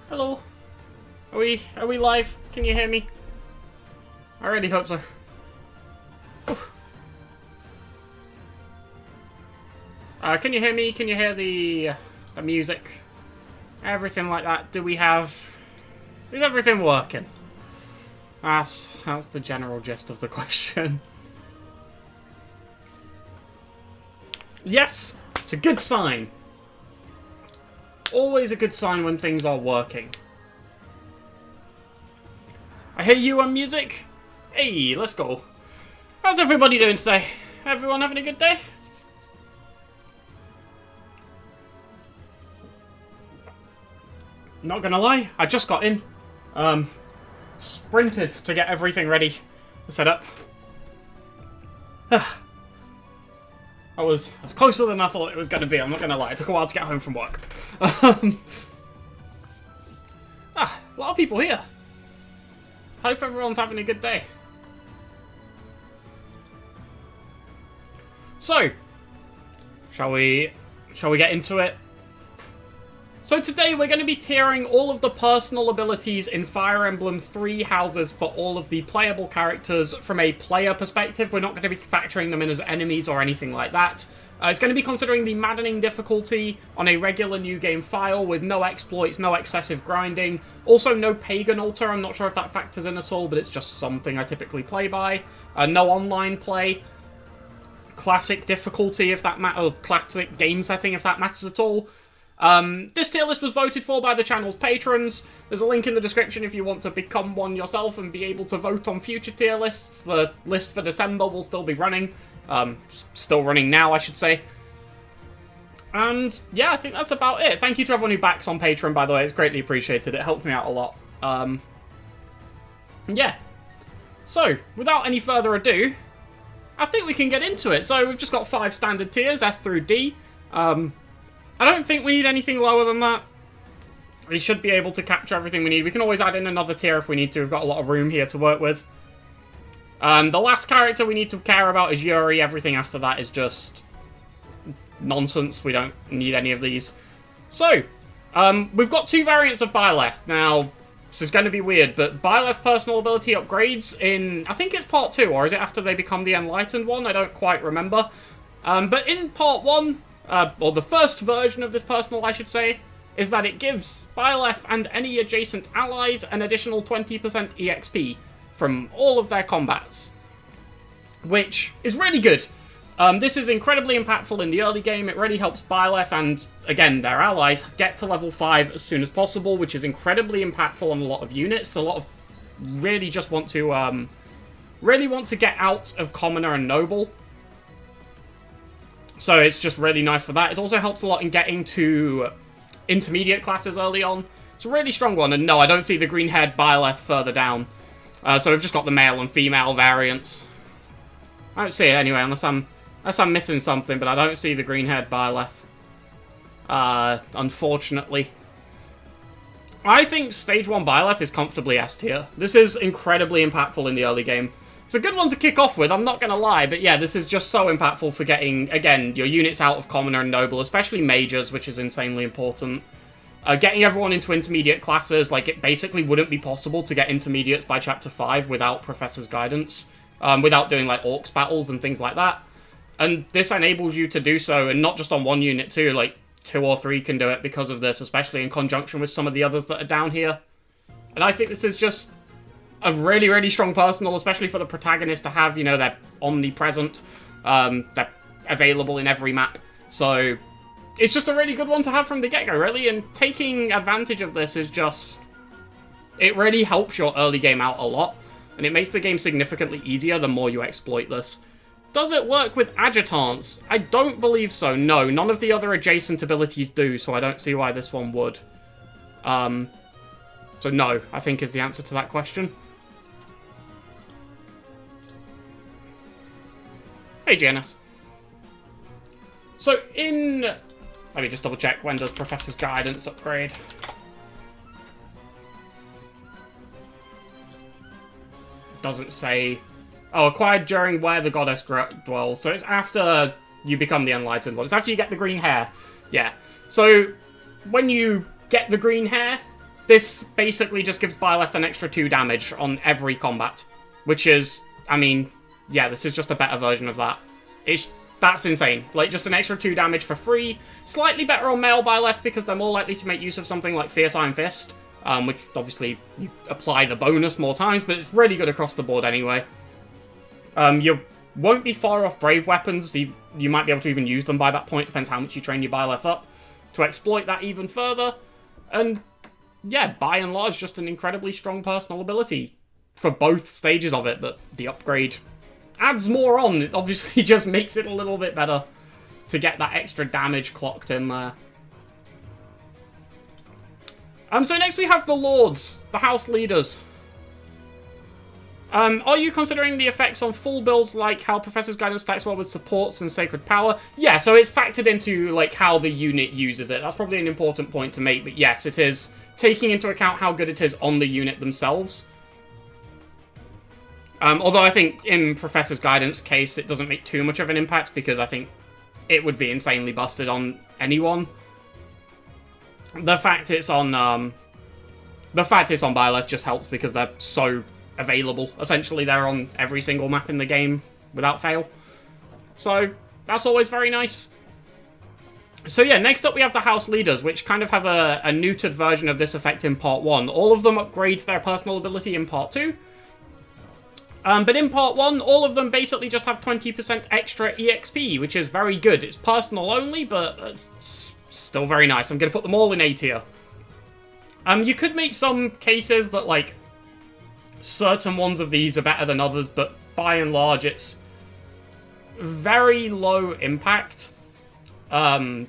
Hello. Are we live? Can you hear me? I really hope so. Can you hear me? Can you hear the music? Everything like that. Is everything working? That's the general gist of the question. Yes! It's a good sign. Always a good sign when things are working. I hear you on music. Hey, let's go. How's everybody doing today? Everyone having a good day? Not gonna lie, I just got in. Sprinted to get everything ready to set up. I was closer than I thought it was going to be, I'm not going to lie. It took a while to get home from work. A lot of people here. Hope everyone's having a good day. So, shall we get into it? So today we're going to be tiering all of the personal abilities in Fire Emblem 3 houses for all of the playable characters from a player perspective. We're not going to be factoring them in as enemies or anything like that. It's going to be considering the Maddening difficulty on a regular new game file with no exploits, no excessive grinding. Also no Pagan Altar, I'm not sure if that factors in at all, but it's just something I typically play by. No online play. Classic difficulty if that matters, classic game setting if that matters at all. This tier list was voted for by the channel's patrons. There's a link in the description if you want to become one yourself and be able to vote on future tier lists. The list for December will still be running. Still running now, I should say. And yeah, I think that's about it. Thank you to everyone who backs on Patreon, by the way. It's greatly appreciated. It helps me out a lot. Yeah. So, without any further ado, I think we can get into it. So, we've just got 5 standard tiers, S through D. I don't think we need anything lower than that. We should be able to capture everything we need. We can always add in another tier if we need to. We've got a lot of room here to work with. The last character we need to care about is Yuri. Everything after that is just nonsense. We don't need any of these. So, we've got 2 variants of Byleth. Now, this is going to be weird, but Byleth personal ability upgrades in, I think it's part 2, or is it after they become the Enlightened one? I don't quite remember. But in part 1... or the first version of this personal, I should say, is that it gives Byleth and any adjacent allies an additional 20% EXP from all of their combats, which is really good. This is incredibly impactful in the early game. It really helps Byleth and, again, their allies get to level 5 as soon as possible, which is incredibly impactful on a lot of units. A lot of really just want to get out of Commoner and Noble. So it's just really nice for that. It also helps a lot in getting to intermediate classes early on. It's a really strong one, and no, I don't see the green-haired Byleth further down. So we've just got the male and female variants. I don't see it anyway, unless I'm missing something, but I don't see the green-haired Byleth. Unfortunately. I think Stage 1 Byleth is comfortably S tier. This is incredibly impactful in the early game. It's a good one to kick off with, I'm not going to lie, but yeah, this is just so impactful for getting, again, your units out of Commoner and Noble, especially Mages, which is insanely important. Getting everyone into intermediate classes, like, it basically wouldn't be possible to get intermediates by Chapter 5 without Professor's guidance, without doing, like, Orcs battles and things like that. And this enables you to do so, and not just on one unit too, like, 2 or 3 can do it because of this, especially in conjunction with some of the others that are down here. And I think this is just a really, really strong personal, especially for the protagonist to have, you know, they're omnipresent, they're available in every map, so it's just a really good one to have from the get-go, really, and taking advantage of this is just, it really helps your early game out a lot, and it makes the game significantly easier the more you exploit this. Does it work with adjutants? I don't believe so, no, none of the other adjacent abilities do, so I don't see why this one would. So no, I think is the answer to that question. Hey, Janice. So, let me just double check, when does Professor's Guidance upgrade? Doesn't say. Oh, acquired during where the goddess dwells. So it's after you become the Enlightened one. It's after you get the green hair. Yeah. So, when you get the green hair, this basically just gives Byleth an extra 2 damage on every combat. Which is, I mean, yeah, this is just a better version of that. That's insane. Like, just an extra 2 damage for free. Slightly better on male Byleth because they're more likely to make use of something like Fierce Iron Fist. Which, obviously, you apply the bonus more times, but it's really good across the board anyway. You won't be far off Brave Weapons. You might be able to even use them by that point. Depends how much you train your Byleth up to exploit that even further. And, yeah, by and large, just an incredibly strong personal ability for both stages of it, that the upgrade adds more on. It obviously just makes it a little bit better to get that extra damage clocked in there. So next we have the Lords, the House Leaders. Are you considering the effects on full builds, like how Professor's Guidance stacks well with supports and Sacred Power? Yeah, so it's factored into like how the unit uses it. That's probably an important point to make, but yes, it is taking into account how good it is on the unit themselves. Although I think in Professor's Guidance case, it doesn't make too much of an impact because I think it would be insanely busted on anyone. The fact it's on Byleth just helps because they're so available. Essentially, they're on every single map in the game without fail. So that's always very nice. So yeah, next up we have the House Leaders, which kind of have a neutered version of this effect in Part 1. All of them upgrade their personal ability in Part 2. But in Part 1, all of them basically just have 20% extra EXP, which is very good. It's personal only, but it's still very nice. I'm going to put them all in A tier. You could make some cases that, like, certain ones of these are better than others, but by and large, it's very low impact. Are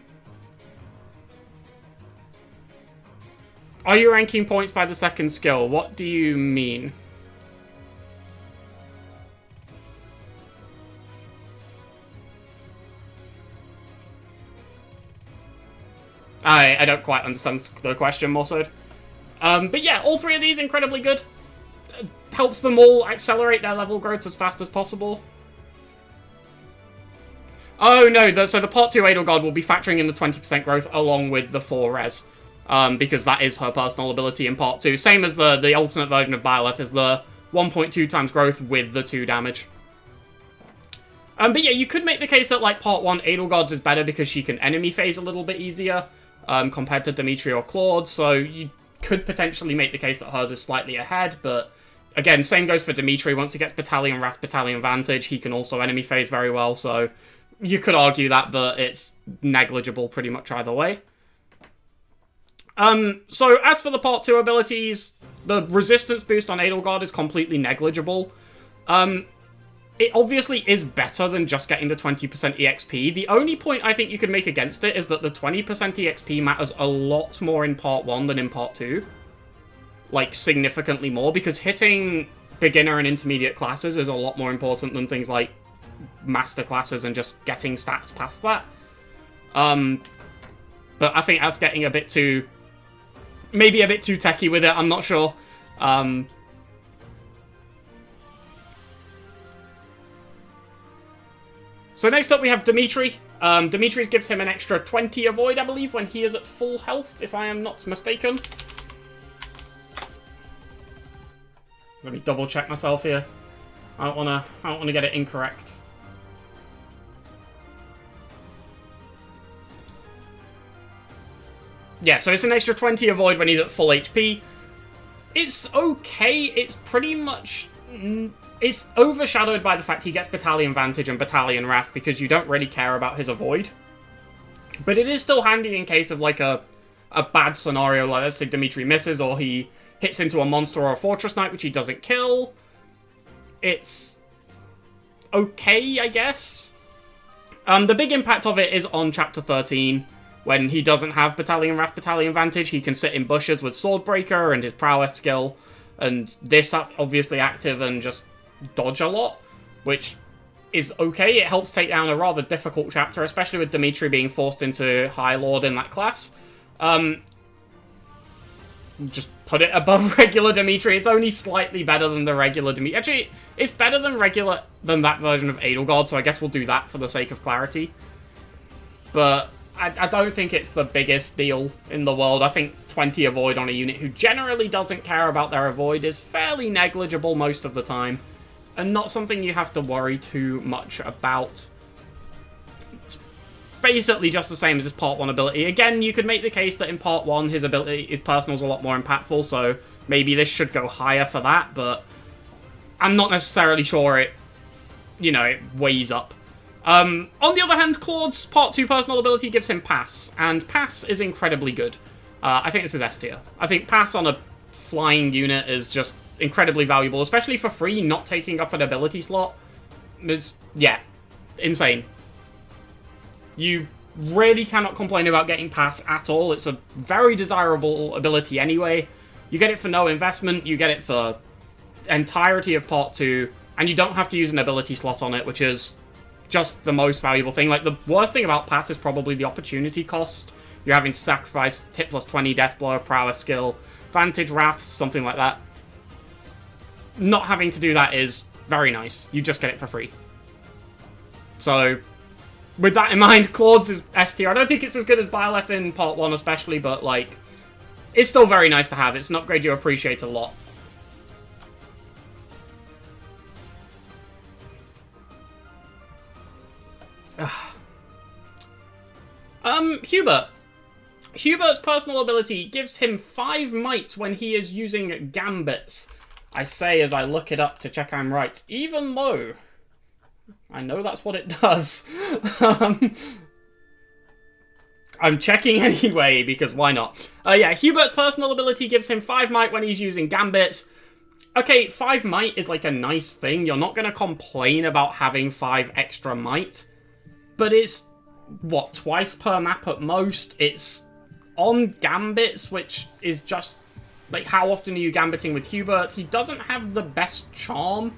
you ranking points by the second skill? What do you mean? I don't quite understand the question, Mossad. But yeah, all three of these incredibly good. Helps them all accelerate their level growth as fast as possible. Oh no, so the Part 2 Edelgard will be factoring in the 20% growth along with the 4 res. Because that is her personal ability in Part 2. Same as the alternate version of Byleth is the 1.2 times growth with the 2 damage. But yeah, you could make the case that like Part 1 Edelgard's is better because she can enemy phase a little bit easier compared to Dimitri or Claude, so you could potentially make the case that hers is slightly ahead, but again, same goes for Dimitri. Once he gets Battalion Wrath, Battalion Vantage, he can also enemy phase very well, so you could argue that, but it's negligible pretty much either way. So as for the Part 2 abilities, the resistance boost on Edelgard is completely negligible. It obviously is better than just getting the 20% EXP. The only point I think you could make against it is that the 20% EXP matters a lot more in Part 1 than in Part 2. Like, significantly more, because hitting beginner and intermediate classes is a lot more important than things like master classes and just getting stats past that. But I think that's getting a bit too... maybe a bit too techie with it, I'm not sure. So next up we have Dimitri. Dimitri gives him an extra 20 avoid, I believe, when he is at full health, if I am not mistaken. Let me double check myself here. I don't wanna get it incorrect. Yeah, so it's an extra 20 avoid when he's at full HP. It's okay. It's pretty much... it's overshadowed by the fact he gets Battalion Vantage and Battalion Wrath because you don't really care about his avoid. But it is still handy in case of like a bad scenario, like let's say Dimitri misses or he hits into a monster or a Fortress Knight which he doesn't kill. It's okay, I guess. The big impact of it is on Chapter 13. When he doesn't have Battalion Wrath, Battalion Vantage, he can sit in bushes with Swordbreaker and his prowess skill. And this obviously active and just dodge a lot, which is okay. It helps take down a rather difficult chapter, especially with Dimitri being forced into High Lord in that class. Just put it above regular Dimitri. It's only slightly better than the regular Dimitri. Actually, it's better than that version of Edelgard, so I guess we'll do that for the sake of clarity. But I don't think it's the biggest deal in the world. I think 20 avoid on a unit who generally doesn't care about their avoid is fairly negligible most of the time, and not something you have to worry too much about. It's basically just the same as his Part 1 ability. Again, you could make the case that in Part 1 his ability, his personal's a lot more impactful, so maybe this should go higher for that, but I'm not necessarily sure it, you know, it weighs up. On the other hand, Claude's Part 2 personal ability gives him Pass, and Pass is incredibly good. I think this is S tier. I think Pass on a flying unit is just incredibly valuable, especially for free, not taking up an ability slot. Is, yeah, insane. You really cannot complain about getting Pass at all. It's a very desirable ability anyway. You get it for no investment, you get it for entirety of Part 2, and you don't have to use an ability slot on it, which is just the most valuable thing. Like, the worst thing about Pass is probably the opportunity cost. You're having to sacrifice hit plus 20, death blow, prowess skill, vantage wrath, something like that. Not having to do that is very nice. You just get it for free. So, with that in mind, Claude's is S tier. I don't think it's as good as Byleth in Part 1 especially, but, like, it's still very nice to have. It's an upgrade you appreciate a lot. Hubert. Hubert's personal ability gives him 5 might when he is using gambits. I say as I look it up to check I'm right, even though I know that's what it does. I'm checking anyway, because why not? Yeah, Hubert's personal ability gives him 5 might when he's using gambits. Okay, 5 might is like a nice thing. You're not going to complain about having 5 extra might. But it's, what, twice per map at most? It's on gambits, which is just, like, how often are you gambiting with Hubert? He doesn't have the best charm,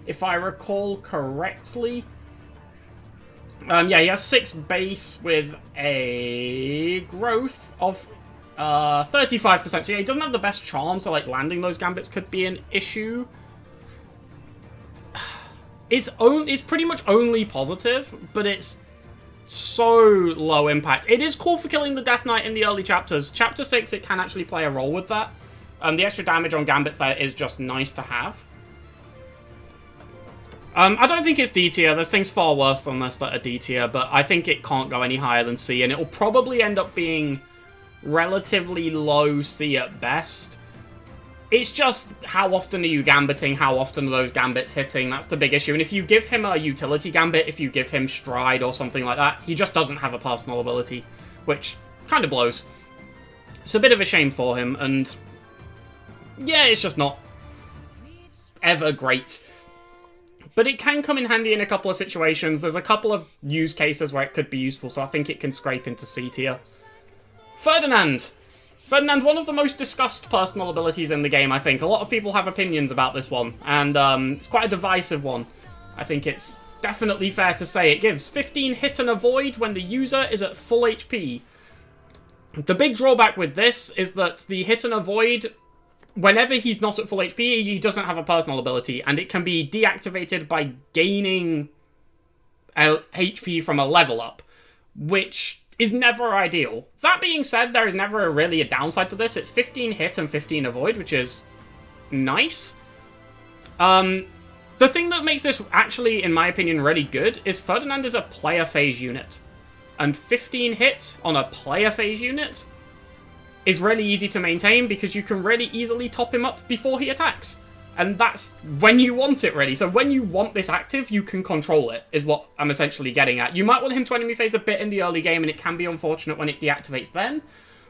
if I recall correctly. Yeah, he has 6 base with a growth of 35%. So yeah, he doesn't have the best charm, so like landing those gambits could be an issue. It's pretty much only positive, but it's so low impact. It is cool for killing the Death Knight in the early chapters. Chapter 6, it can actually play a role with that. The extra damage on gambits there is just nice to have. I don't think it's D tier. There's things far worse than this that are D tier, but I think it can't go any higher than C, and it will probably end up being relatively low C at best. It's just, how often are you gambiting? How often are those gambits hitting? That's the big issue. And if you give him a utility gambit, if you give him stride or something like that, he just doesn't have a personal ability, which kind of blows. It's a bit of a shame for him, and yeah, it's just not ever great. But it can come in handy in a couple of situations. There's a couple of use cases where it could be useful, so I think it can scrape into C tier. Ferdinand. Ferdinand, one of the most discussed personal abilities in the game, I think. A lot of people have opinions about this one, and it's quite a divisive one. I think it's definitely fair to say it gives 15 hit and avoid when the user is at full HP. The big drawback with this is that the hit and avoid, whenever he's not at full HP, he doesn't have a personal ability, and it can be deactivated by gaining HP from a level up, which is never ideal. That being said, there is never really a downside to this. It's 15 hit and 15 avoid, which is nice. The thing that makes this actually, in my opinion, really good is Ferdinand is a player phase unit. And 15 hit on a player phase unit is really easy to maintain because you can really easily top him up before he attacks. And that's when you want it, really. So when you want this active, you can control it, is what I'm essentially getting at. You might want him to enemy phase a bit in the early game, and it can be unfortunate when it deactivates then.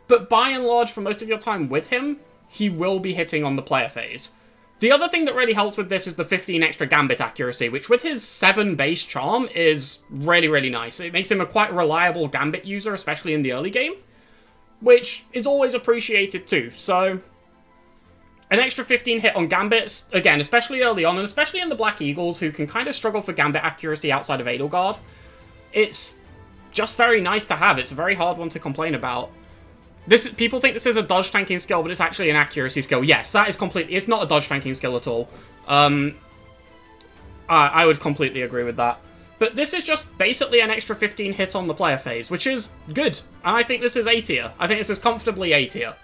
But by and large, for most of your time with him, he will be hitting on the player phase. The other thing that really helps with this is the 15 extra gambit accuracy, which with his 7 base charm is really, really nice. It makes him a quite reliable gambit user, especially in the early game, which is always appreciated too. So an extra 15 hit on gambits, again, especially early on, and especially in the Black Eagles, who can kind of struggle for gambit accuracy outside of Edelgard, it's just very nice to have. It's a very hard one to complain about. People think this is a dodge tanking skill, but it's actually an accuracy skill. Yes, that is completely... It's not a dodge tanking skill at all. I would completely agree with that. But this is just basically an extra 15 hit on the player phase, which is good. And I think this is A tier. I think this is comfortably A tier.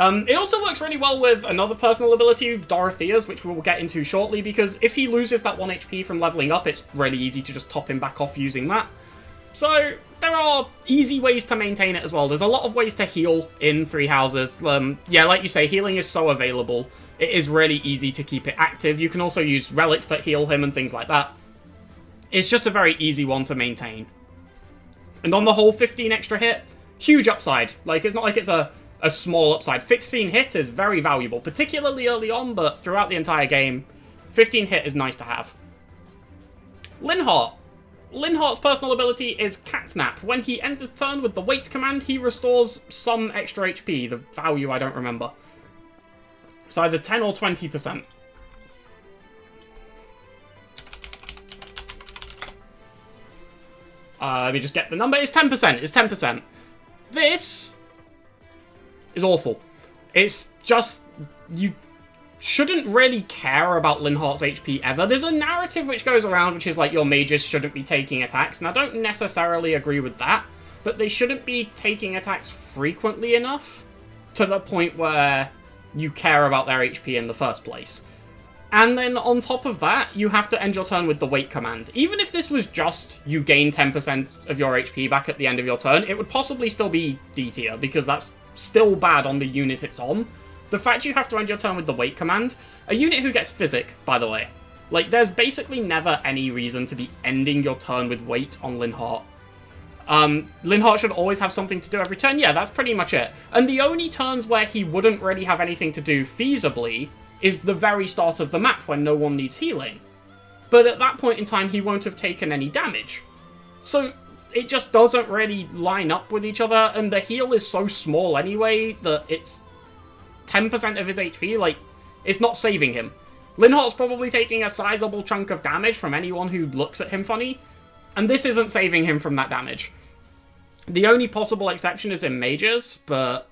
It also works really well with another personal ability, Dorothea's, which we will get into shortly, because if he loses that 1 HP from leveling up, it's really easy to just top him back off using that. So, there are easy ways to maintain it as well. There's a lot of ways to heal in Three Houses. Yeah, like you say, healing is so available. It is really easy to keep it active. You can also use relics that heal him and things like that. It's just a very easy one to maintain. And on the whole, 15 extra hit, huge upside. Like, it's not like it's a small upside. 15 hit is very valuable, particularly early on, but throughout the entire game, 15 hit is nice to have. Linhardt. Linhardt's personal ability is Catnap. When he enters turn with the wait command, he restores some extra HP. The value I don't remember. It's either 10 or 20%. Let me just get the number. It's 10%. It's 10%. This is awful. It's just... You shouldn't really care about Linhardt's HP ever. There's a narrative which goes around which is like your mages shouldn't be taking attacks, and I don't necessarily agree with that, but they shouldn't be taking attacks frequently enough to the point where you care about their HP in the first place. And then on top of that, you have to end your turn with the wait command. Even if this was just you gain 10% of your HP back at the end of your turn, it would possibly still be D tier, because that's still bad on the unit it's on. The fact you have to end your turn with the wait command, a unit who gets physic, by the way. Like, there's basically never any reason to be ending your turn with wait on Linhardt. Linhardt should always have something to do every turn. Yeah, that's pretty much it. And the only turns where he wouldn't really have anything to do feasibly is the very start of the map when no one needs healing. But at that point in time, he won't have taken any damage. So it just doesn't really line up with each other, and the heal is so small anyway that it's 10% of his HP, like, it's not saving him. Linhardt's probably taking a sizable chunk of damage from anyone who looks at him funny, and this isn't saving him from that damage. The only possible exception is in mages, but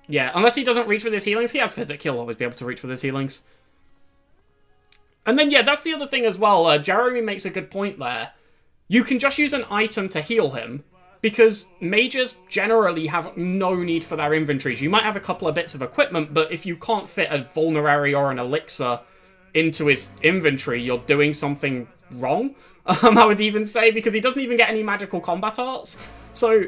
yeah, unless he doesn't reach with his healings, he has physic, he'll always be able to reach with his healings. And then, yeah, that's the other thing as well. Jeremy makes a good point there. You can just use an item to heal him, because mages generally have no need for their inventories. You might have a couple of bits of equipment, but if you can't fit a vulnerary or an elixir into his inventory, you're doing something wrong, I would even say, because he doesn't even get any magical combat arts. So,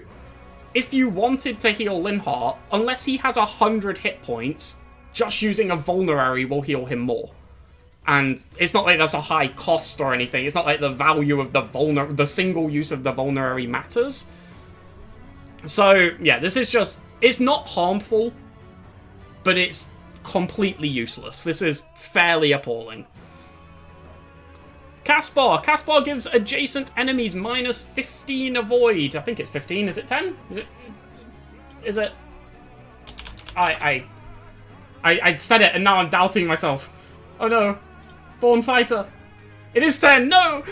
if you wanted to heal Linhardt, unless he has 100 hit points, just using a vulnerary will heal him more. And it's not like that's a high cost or anything. It's not like the value of the single use of the vulnerary matters. So, yeah, this is just... It's not harmful, but it's completely useless. This is fairly appalling. Caspar. Caspar gives adjacent enemies minus 15 avoid. I think it's 15. Is it 10? Is it? I said it, and now I'm doubting myself. Oh, no. Born Fighter. It is 10. No!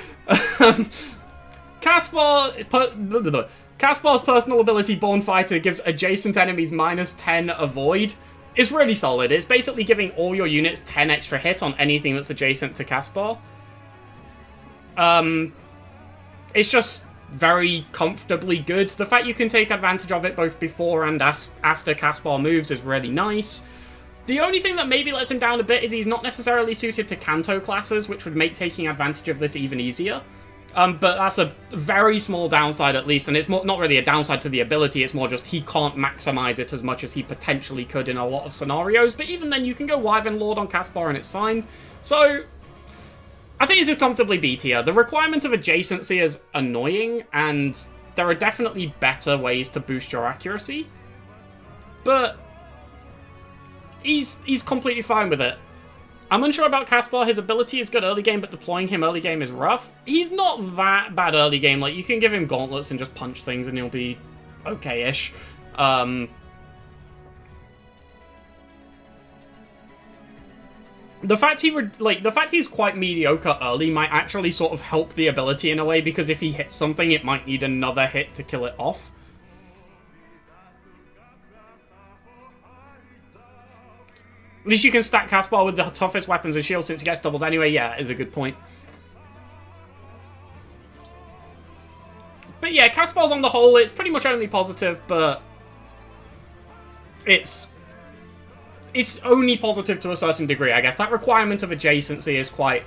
Caspar's personal ability, Born Fighter, gives adjacent enemies minus 10 avoid. It's really solid. It's basically giving all your units 10 extra hit on anything that's adjacent to Caspar. It's just very comfortably good. The fact you can take advantage of it both before and after Caspar moves is really nice. The only thing that maybe lets him down a bit is he's not necessarily suited to Kanto classes, which would make taking advantage of this even easier. But that's a very small downside at least, and it's not really a downside to the ability, it's more just he can't maximize it as much as he potentially could in a lot of scenarios, but even then you can go Wyvern Lord on Caspar and it's fine. So, I think this is comfortably B tier. The requirement of adjacency is annoying, and there are definitely better ways to boost your accuracy, but he's completely fine with it. I'm unsure about Caspar. His ability is good early game, but deploying him early game is rough. He's not that bad early game. Like, you can give him gauntlets and just punch things and he'll be okay-ish. The fact he's quite mediocre early might actually sort of help the ability in a way, because if he hits something, it might need another hit to kill it off. At least you can stack Caspar with the toughest weapons and shields since he gets doubled anyway. Yeah, is a good point. But yeah, cast spells on the whole, it's pretty much only positive, but it's only positive to a certain degree, I guess. That requirement of adjacency is quite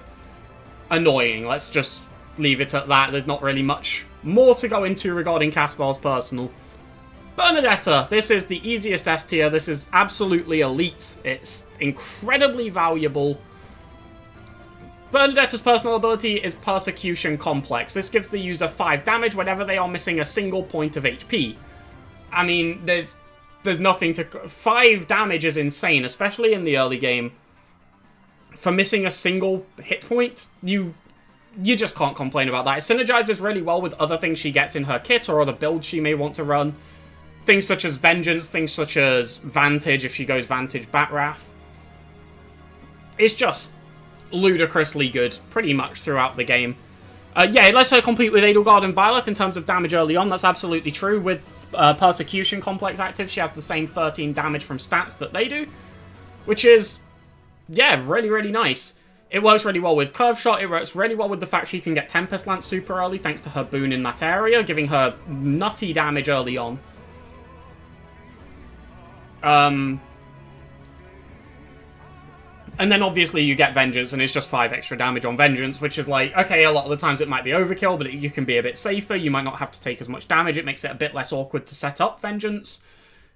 annoying. Let's just leave it at that. There's not really much more to go into regarding cast spells personal. Bernadetta, this is the easiest S tier. This is absolutely elite. It's incredibly valuable. Bernadetta's personal ability is Persecution Complex. This gives the user 5 damage whenever they are missing a single point of HP. I mean, there's nothing to... 5 damage is insane, especially in the early game. For missing a single hit point, you just can't complain about that. It synergizes really well with other things she gets in her kit or other builds she may want to run. Things such as Vengeance, things such as Vantage, if she goes Vantage Batwrath. It's just ludicrously good, pretty much throughout the game. Yeah, it lets her compete with Edelgard and Byleth in terms of damage early on, that's absolutely true. With Persecution Complex active, she has the same 13 damage from stats that they do. Which is, yeah, really, really nice. It works really well with Curve Shot, it works really well with the fact she can get Tempest Lance super early thanks to her boon in that area, giving her nutty damage early on. And then obviously you get Vengeance, and it's just 5 extra damage on Vengeance, which is like, okay, a lot of the times it might be overkill, but you can be a bit safer, you might not have to take as much damage, it makes it a bit less awkward to set up Vengeance.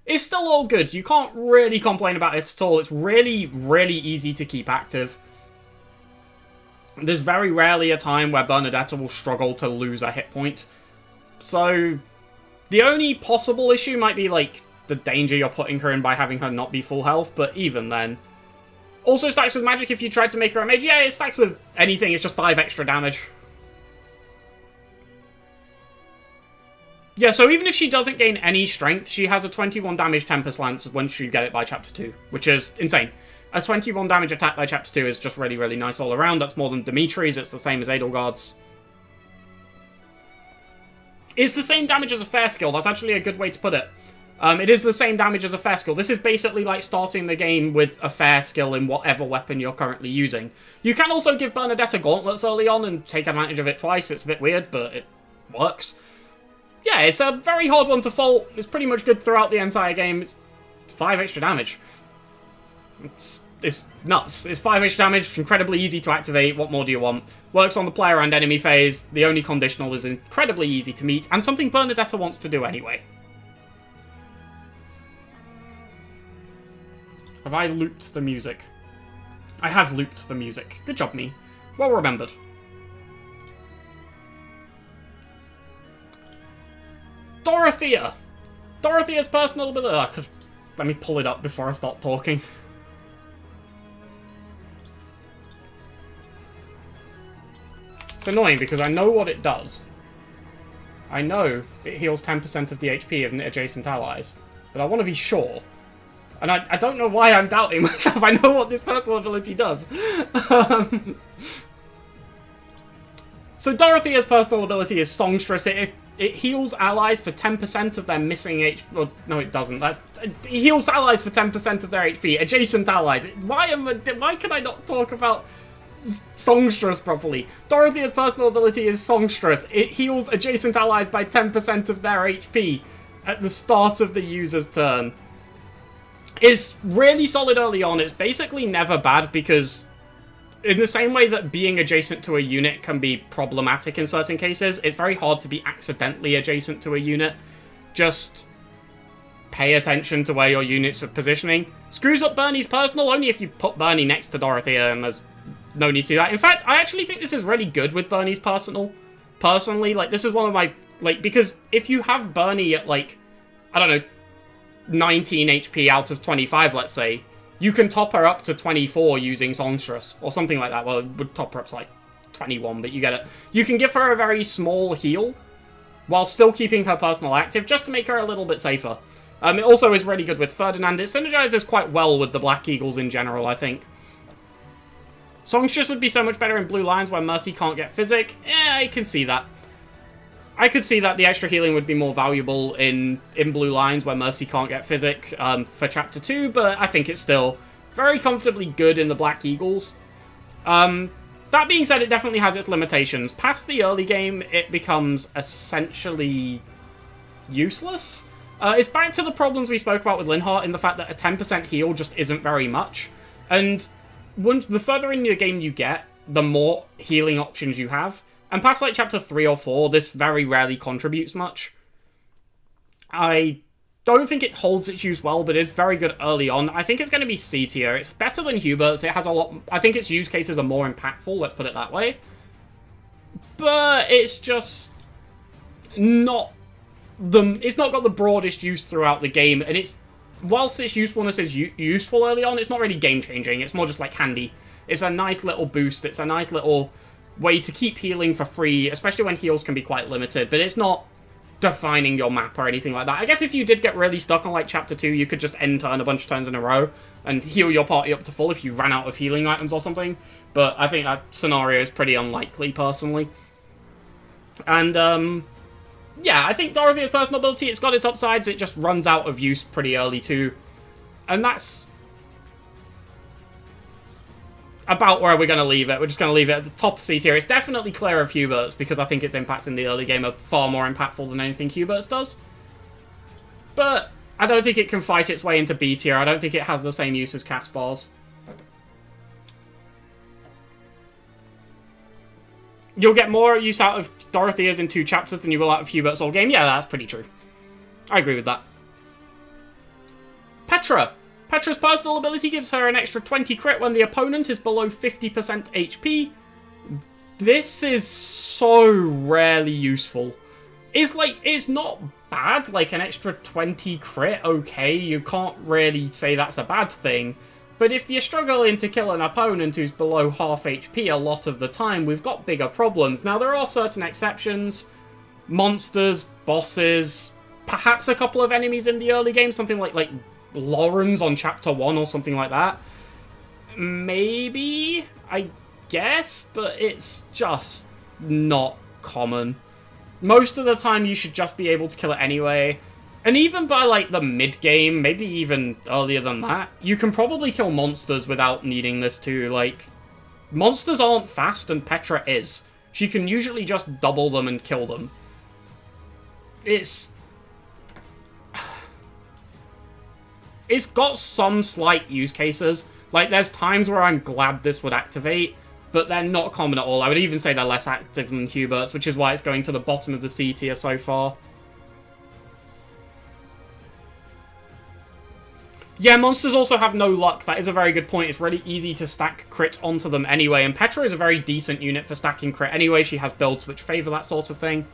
It's still all good, you can't really complain about it at all, it's really, really easy to keep active. There's very rarely a time where Bernadetta will struggle to lose a hit point. So, the only possible issue might be, like, the danger you're putting her in by having her not be full health, but even then. Also stacks with magic if you tried to make her a mage. Yeah, it stacks with anything, it's just 5 extra damage. Yeah, so even if she doesn't gain any strength, she has a 21 damage Tempest Lance once you get it by Chapter 2, which is insane. A 21 damage attack by Chapter 2 is just really, really nice all around. That's more than Dimitri's, it's the same as Edelgard's. It's the same damage as a fair skill, that's actually a good way to put it. It is the same damage as a fair skill. This is basically like starting the game with a fair skill in whatever weapon you're currently using. You can also give Bernadetta gauntlets early on and take advantage of it twice. It's a bit weird, but it works. Yeah, it's a very hard one to fault. It's pretty much good throughout the entire game. It's 5 extra damage. It's nuts. It's 5 extra damage, incredibly easy to activate. What more do you want? Works on the player and enemy phase. The only conditional is incredibly easy to meet, and something Bernadetta wants to do anyway. Have I looped the music? I have looped the music. Good job, me. Well remembered. Dorothea! Dorothea's personal ability... let me pull it up before I start talking. It's annoying because I know what it does. I know it heals 10% of the HP of adjacent allies, but I want to be sure. And I don't know why I'm doubting myself. I know what this personal ability does. So Dorothea's personal ability is Songstress. It heals allies for 10% of their missing HP. Well, no, it doesn't. It heals allies for 10% of their HP. Adjacent allies. Why can I not talk about Songstress properly? Dorothea's personal ability is Songstress. It heals adjacent allies by 10% of their HP at the start of the user's turn. It's really solid early on. It's basically never bad because in the same way that being adjacent to a unit can be problematic in certain cases, it's very hard to be accidentally adjacent to a unit. Just pay attention to where your units are positioning. Screws up Bernie's personal only if you put Bernie next to Dorothea, and there's no need to do that. In fact, I actually think this is really good with Bernie's personal. Personally, like, this is one of my... like, because if you have Bernie at, like, I don't know, 19 HP out of 25, let's say, you can top her up to 24 using Songstress, or something like that. Well, it would top her up to, like, 21, but you get it. You can give her a very small heal, while still keeping her personal active, just to make her a little bit safer. It also is really good with Ferdinand. It synergizes quite well with the Black Eagles in general, I think. Songstress would be so much better in Blue Lions where Mercy can't get Physic. Yeah, I can see that. I could see that the extra healing would be more valuable in Blue Lines where Mercy can't get Physic for Chapter 2, but I think it's still very comfortably good in the Black Eagles. That being said, it definitely has its limitations. Past the early game, it becomes essentially useless. It's back to the problems we spoke about with Linhardt in the fact that a 10% heal just isn't very much. And the further in your game you get, the more healing options you have. And past like chapter 3 or 4, this very rarely contributes much. I don't think it holds its use well, but it's very good early on. I think it's going to be C tier. It's better than Hubert's. It has a lot... I think its use cases are more impactful, let's put it that way. But it's just not it's not got the broadest use throughout the game, and it's... Whilst its usefulness is useful early on, it's not really game-changing. It's more just, like, handy. It's a nice little boost. It's a nice little way to keep healing for free, especially when heals can be quite limited. But it's not defining your map or anything like that. I guess if you did get really stuck on, like, Chapter 2, you could just end turn a bunch of turns in a row and heal your party up to full if you ran out of healing items or something. But I think that scenario is pretty unlikely, personally. And, yeah, I think Dorothea's personal ability, it's got its upsides, it just runs out of use pretty early too. And that's about where we're going to leave it. We're just going to leave it at the top of C tier. It's definitely clear of Hubert's, because I think its impacts in the early game are far more impactful than anything Hubert's does. But I don't think it can fight its way into B tier. I don't think it has the same use as Caspar's. You'll get more use out of Dorothea's in 2 chapters than you will out of Hubert's all game. Yeah, that's pretty true. I agree with that. Petra. Petra's personal ability gives her an extra 20 crit when the opponent is below 50% HP. This is so rarely useful. It's not bad, like an extra 20 crit, okay, you can't really say that's a bad thing. But if you're struggling to kill an opponent who's below half HP a lot of the time, we've got bigger problems. Now, there are certain exceptions. Monsters, bosses, perhaps a couple of enemies in the early game, something like Laurens on Chapter 1 or something like that. Maybe, I guess, but it's just not common. Most of the time, you should just be able to kill it anyway. And even by, like, the mid-game, maybe even earlier than that, you can probably kill monsters without needing this too. Like, monsters aren't fast, and Petra is. She can usually just double them and kill them. It's got some slight use cases. Like, there's times where I'm glad this would activate, but they're not common at all. I would even say they're less active than Hubert's, which is why it's going to the bottom of the C tier so far. Yeah, monsters also have no luck. That is a very good point. It's really easy to stack crit onto them anyway, and Petra is a very decent unit for stacking crit anyway. She has builds which favour that sort of thing.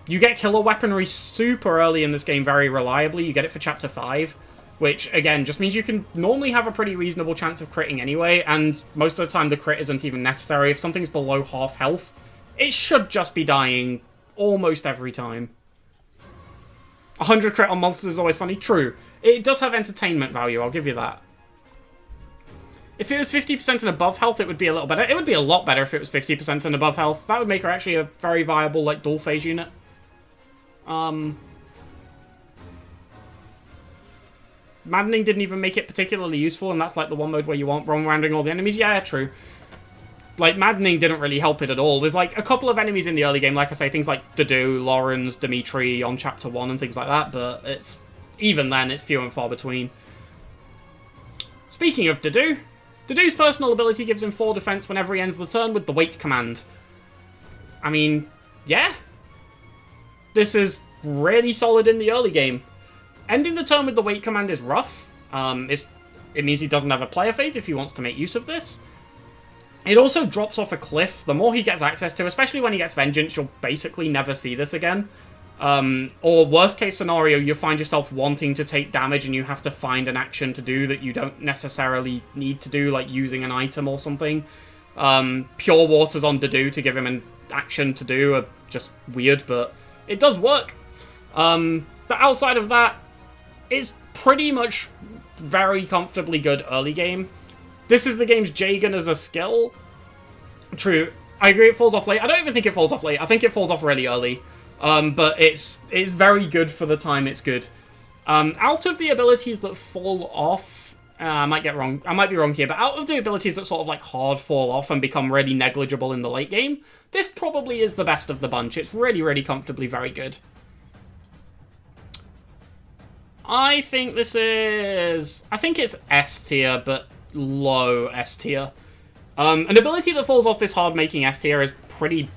You get killer weaponry super early in this game very reliably. You get it for Chapter 5, which, again, just means you can normally have a pretty reasonable chance of critting anyway, and most of the time the crit isn't even necessary. If something's below half health, it should just be dying almost every time. 100 crit on monsters is always funny. True. It does have entertainment value, I'll give you that. If it was 50% and above health, it would be a little better. It would be a lot better if it was 50% and above health. That would make her actually a very viable, like, dual phase unit. Maddening didn't even make it particularly useful, and that's, like, the one mode where you aren't wrong-rounding all the enemies. Yeah, true. Like, Maddening didn't really help it at all. There's, like, a couple of enemies in the early game, like I say, things like Dudu, Laurens, Dimitri on Chapter 1 and things like that, but it's... Even then, it's few and far between. Speaking of Dudu, Dudu's personal ability gives him 4 defense whenever he ends the turn with the wait command. I mean, yeah. This is really solid in the early game. Ending the turn with the wait command is rough. It means he doesn't have a player phase if he wants to make use of this. It also drops off a cliff. The more he gets access to, especially when he gets Vengeance, you'll basically never see this again. Or worst case scenario, you find yourself wanting to take damage and you have to find an action to do that you don't necessarily need to do, like using an item or something. Pure Waters on Dudu to give him an action to do are just weird, but it does work. But outside of that, it's pretty much very comfortably good early game. This is the game's Jagan as a skill. True. I agree it falls off late. I don't even think it falls off late. I think it falls off really early. But it's very good for the time it's good. Out of the abilities that fall off, I might get wrong. I might be wrong here, but out of the abilities that sort of like hard fall off and become really negligible in the late game, this probably is the best of the bunch. It's really, really comfortably very good. I think this is... I think it's S tier, but low S tier. An ability that falls off this hard-making S tier is pretty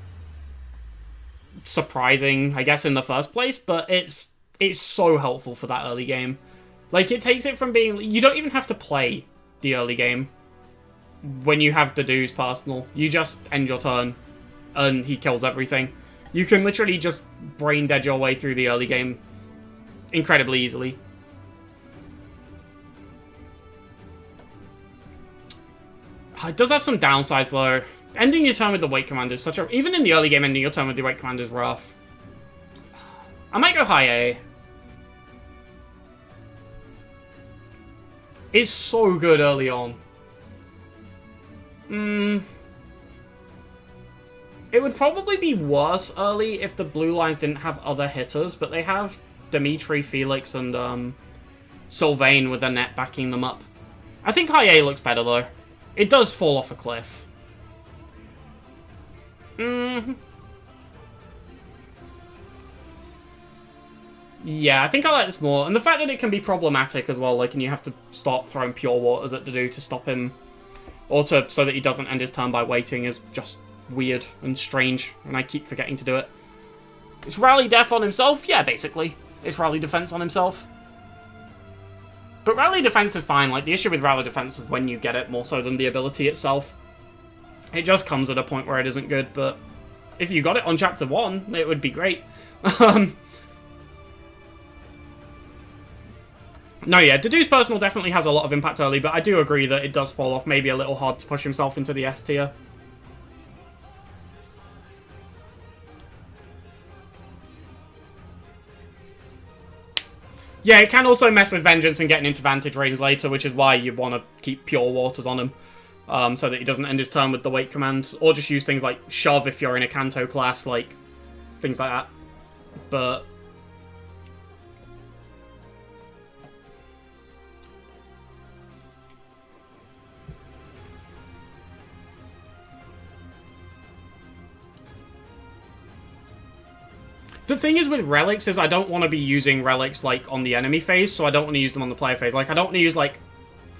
surprising, I guess, in the first place, but it's so helpful for that early game. Like, it takes it from being... You don't even have to play the early game when you have Dadu's personal. You just end your turn, and he kills everything. You can literally just brain dead your way through the early game incredibly easily. It does have some downsides, though. Ending your turn with the Weight Command is such a... Even in the early game, ending your turn with the Weight Command is rough. I might go high A. It's so good early on. It would probably be worse early if the blue lines didn't have other hitters, but they have Dimitri, Felix, and Sylvain with a net backing them up. I think high A looks better, though. It does fall off a cliff. Yeah, I think I like this more. And the fact that it can be problematic as well, like, and you have to start throwing Pure Waters at Dadu to stop him, or so that he doesn't end his turn by waiting, is just weird and strange, and I keep forgetting to do it. It's Rally Def on himself? Yeah, basically. It's Rally Defense on himself. But Rally Defense is fine. Like, the issue with Rally Defense is when you get it, more so than the ability itself. It just comes at a point where it isn't good, but if you got it on Chapter 1, it would be great. No, yeah, Dadu's personal definitely has a lot of impact early, but I do agree that it does fall off maybe a little hard to push himself into the S tier. Yeah, it can also mess with Vengeance and getting into Vantage range later, which is why you want to keep Pure Waters on him. So that he doesn't end his turn with the Weight Command. Or just use things like Shove if you're in a Kanto class, like, things like that. But... The thing is with relics is I don't want to be using relics, like, on the enemy phase, so I don't want to use them on the player phase. Like, I don't want to use, like,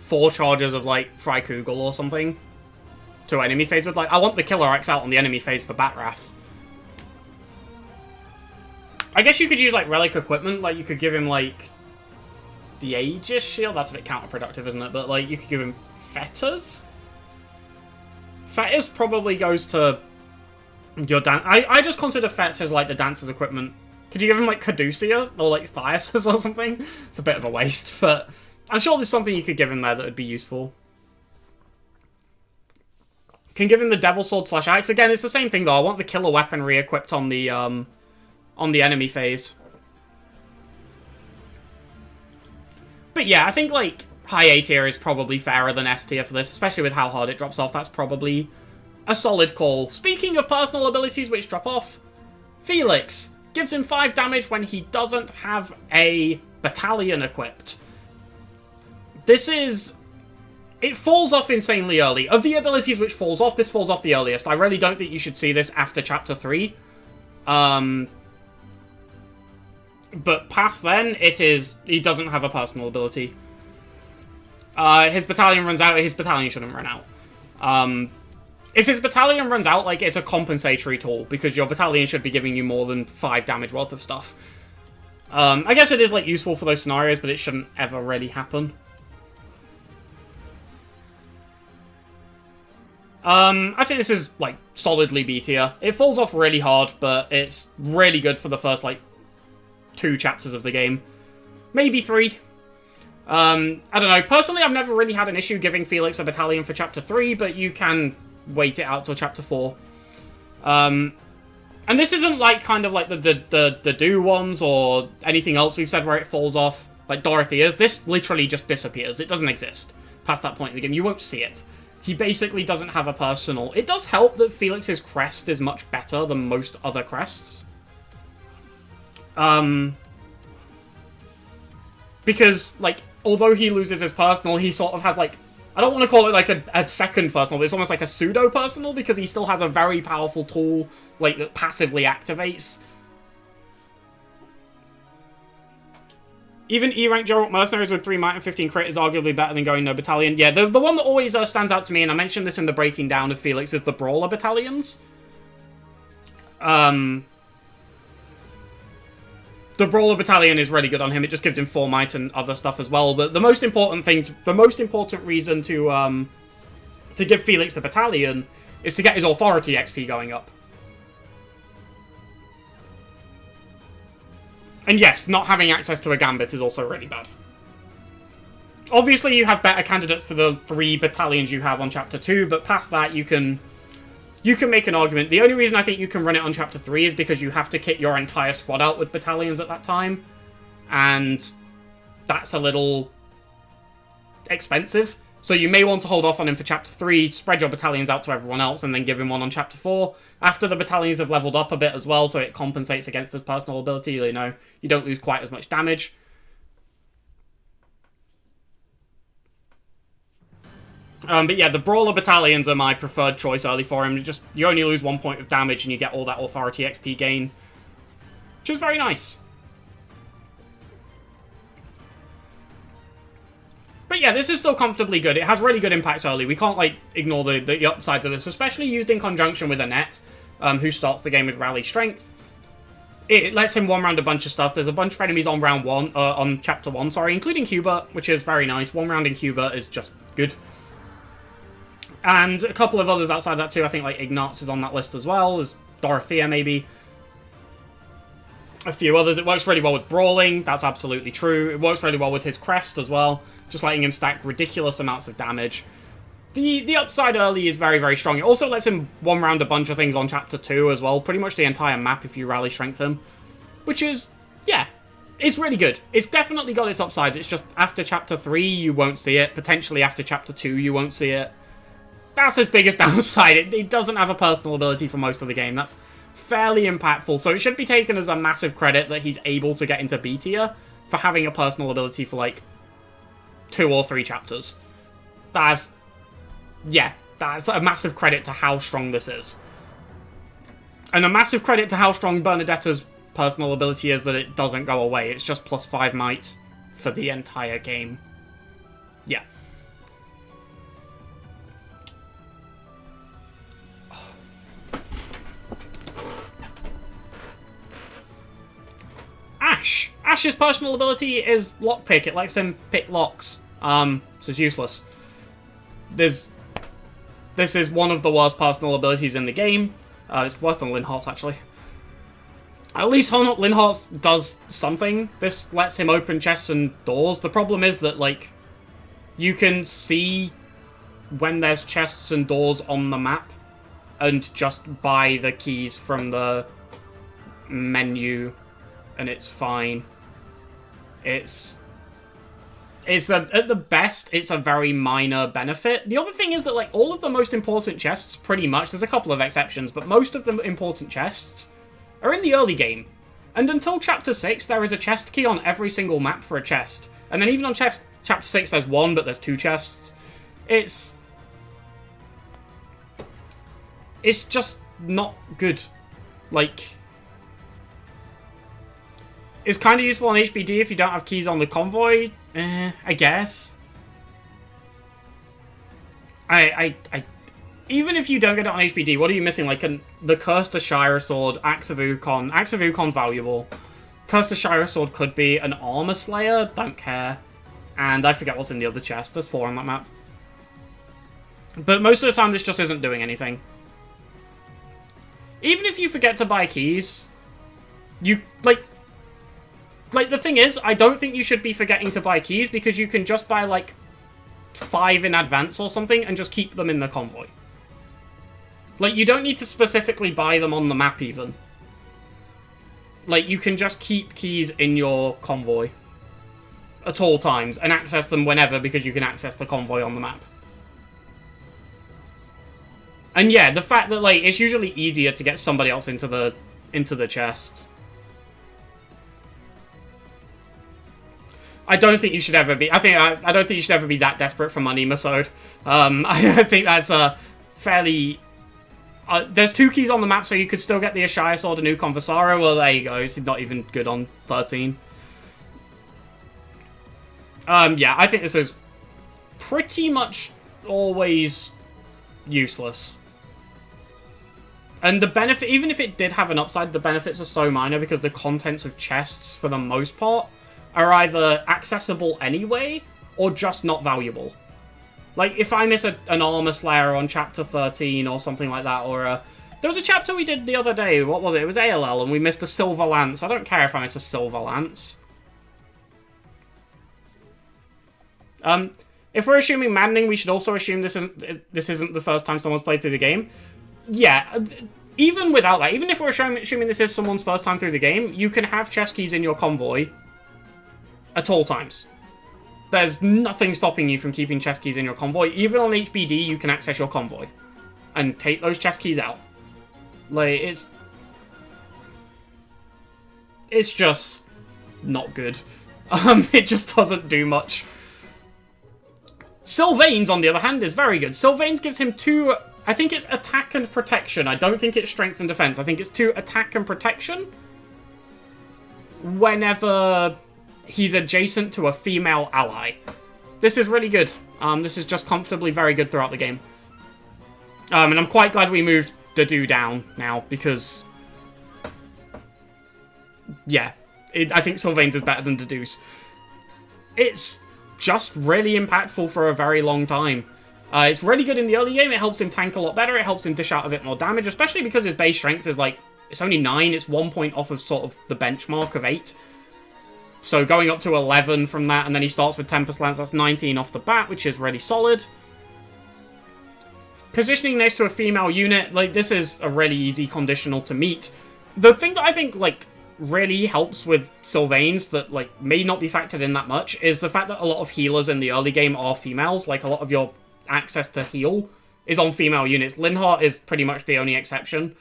4 charges of, like, Freikugel or something to enemy phase with. Like, I want the Killer X out on the enemy phase for Batrath. I guess you could use, like, relic equipment. Like, you could give him, like, the Aegis Shield. That's a bit counterproductive, isn't it? But, like, you could give him Fetters? Fetters probably goes to... your I just consider Fetz as, like, the dancer's equipment. Could you give him, like, Caduceus? Or, like, Thiasus or something? It's a bit of a waste, but I'm sure there's something you could give him there that would be useful. Can give him the Devil Sword / Axe. Again, it's the same thing, though. I want the killer weapon re-equipped on the enemy phase. But yeah, I think, like, high A tier is probably fairer than S tier for this, especially with how hard it drops off. That's probably a solid call. Speaking of personal abilities which drop off, Felix gives him 5 damage when he doesn't have a battalion equipped. This is... It falls off insanely early. Of the abilities which falls off, this falls off the earliest. I really don't think you should see this after Chapter 3. But past then, it is... He doesn't have a personal ability. His battalion runs out. His battalion shouldn't run out. If his battalion runs out, like, it's a compensatory tool, because your battalion should be giving you more than 5 damage worth of stuff. I guess it is, like, useful for those scenarios, but it shouldn't ever really happen. I think this is, like, solidly B tier. It falls off really hard, but it's really good for the first, like, 2 chapters of the game. Maybe 3. I don't know. Personally, I've never really had an issue giving Felix a battalion for Chapter 3, but you can wait it out till Chapter 4. And this isn't, like, kind of like the do ones or anything else we've said where it falls off, like Dorothea's. This literally just disappears. It doesn't exist past that point in the game. You won't see it. He basically doesn't have a personal. It does help that Felix's crest is much better than most other crests. Because, like, although he loses his personal, he sort of has, like, I don't want to call it, like, a second personal, but it's almost like a pseudo-personal, because he still has a very powerful tool, like, that passively activates. Even E-rank Geralt Mercenaries with 3 might and 15 crit is arguably better than going no battalion. Yeah, the one that always stands out to me, and I mentioned this in the breaking down of Felix, is the Brawler battalions. The Brawler battalion is really good on him. It just gives him 4 might and other stuff as well. But the most important thing, the most important reason to give Felix the battalion is to get his authority XP going up. And yes, not having access to a Gambit is also really bad. Obviously, you have better candidates for the 3 battalions you have on Chapter 2, but past that, you can make an argument. The only reason I think you can run it on Chapter 3 is because you have to kit your entire squad out with battalions at that time. And that's a little expensive. So you may want to hold off on him for Chapter 3, spread your battalions out to everyone else, and then give him one on Chapter 4. After the battalions have leveled up a bit as well, so it compensates against his personal ability, you know, you don't lose quite as much damage. But yeah, the Brawler battalions are my preferred choice early for him. You only lose 1 point of damage and you get all that authority XP gain, which is very nice. But yeah, this is still comfortably good. It has really good impacts early. We can't, like, ignore the upsides of this, especially used in conjunction with Annette, who starts the game with Rally Strength. It lets him one-round a bunch of stuff. There's a bunch of enemies on on Chapter 1, sorry, including Hubert, which is very nice. One-rounding Hubert is just good. And a couple of others outside that too. I think, like, Ignatz is on that list as well. There's Dorothea, maybe. A few others. It works really well with Brawling. That's absolutely true. It works really well with his Crest as well. Just letting him stack ridiculous amounts of damage. The upside early is very, very strong. It also lets him one-round a bunch of things on Chapter 2 as well. Pretty much the entire map if you Rally Strength him. Which is, yeah, it's really good. It's definitely got its upsides. It's just after Chapter 3 you won't see it. Potentially after Chapter 2 you won't see it. That's his biggest downside. It doesn't have a personal ability for most of the game. That's fairly impactful. So it should be taken as a massive credit that he's able to get into B tier for having a personal ability for, like, 2 or 3 chapters. That's a massive credit to how strong this is. And a massive credit to how strong Bernadetta's personal ability is that it doesn't go away. It's just plus 5 might for the entire game. Yeah. Ash. Ash's personal ability is Lockpick. It lets him pick locks. So it's useless. This is one of the worst personal abilities in the game. It's worse than Linhart's, actually. At least Linhart's does something. This lets him open chests and doors. The problem is that, like, you can see when there's chests and doors on the map and just buy the keys from the menu, and it's fine. At the best, it's a very minor benefit. The other thing is that, like, all of the most important chests, pretty much, there's a couple of exceptions, but most of the important chests are in the early game. And until Chapter 6, there is a chest key on every single map for a chest. And then even on Chapter 6, there's 1, but there's 2 chests. It's just not good. Like, it's kind of useful on HBD if you don't have keys on the convoy. I guess. Even if you don't get it on HBD, what are you missing? Like, the Curse to Shire Sword, Axe of Ukon. Axe of Ukon's valuable. Curse to Shire Sword could be an Armor Slayer, don't care. And I forget what's in the other chest. There's 4 on that map. But most of the time, this just isn't doing anything. Even if you forget to buy keys, you, like, the thing is, I don't think you should be forgetting to buy keys, because you can just buy, like, 5 in advance or something and just keep them in the convoy. Like, you don't need to specifically buy them on the map, even. Like, you can just keep keys in your convoy at all times and access them whenever, because you can access the convoy on the map. And yeah, the fact that, like, it's usually easier to get somebody else into the chest. I don't think you should ever be. I don't think you should ever be that desperate for money, Masode. I think that's a fairly. There's 2 keys on the map, so you could still get the Ashaya Sword and Ukon Vasara. Well, there you go. It's not even good on 13. Yeah, I think this is pretty much always useless. And the benefit, even if it did have an upside, the benefits are so minor because the contents of chests, for the most part, are either accessible anyway, or just not valuable. Like, if I miss an Armor Slayer on Chapter 13 or something like that, or there was a chapter we did the other day, what was it? It was ALL, and we missed a Silver Lance. I don't care if I miss a Silver Lance. If we're assuming Maddening, we should also assume this isn't the first time someone's played through the game. Yeah, even without that, even if we're assuming this is someone's first time through the game, you can have chest keys in your convoy at all times. There's nothing stopping you from keeping chest keys in your convoy. Even on HBD, you can access your convoy and take those chest keys out. Like, it's just not good. It just doesn't do much. Sylvain's, on the other hand, is very good. Sylvain's gives him 2... I think it's attack and protection. I don't think it's strength and defense. I think it's 2 attack and protection whenever he's adjacent to a female ally. This is really good. This is just comfortably very good throughout the game. And I'm quite glad we moved Dadu down now, because... yeah, I think Sylvain's is better than Dadu's. It's just really impactful for a very long time. It's really good in the early game. It helps him tank a lot better. It helps him dish out a bit more damage, especially because his base strength is like... it's only 9. It's 1 point off of sort of the benchmark of 8. So going up to 11 from that, and then he starts with Tempest Lance, that's 19 off the bat, which is really solid. Positioning next to a female unit, like, this is a really easy conditional to meet. The thing that I think, like, really helps with Sylvain's that, like, may not be factored in that much is the fact that a lot of healers in the early game are females. Like, a lot of your access to heal is on female units. Linhardt is pretty much the only exception.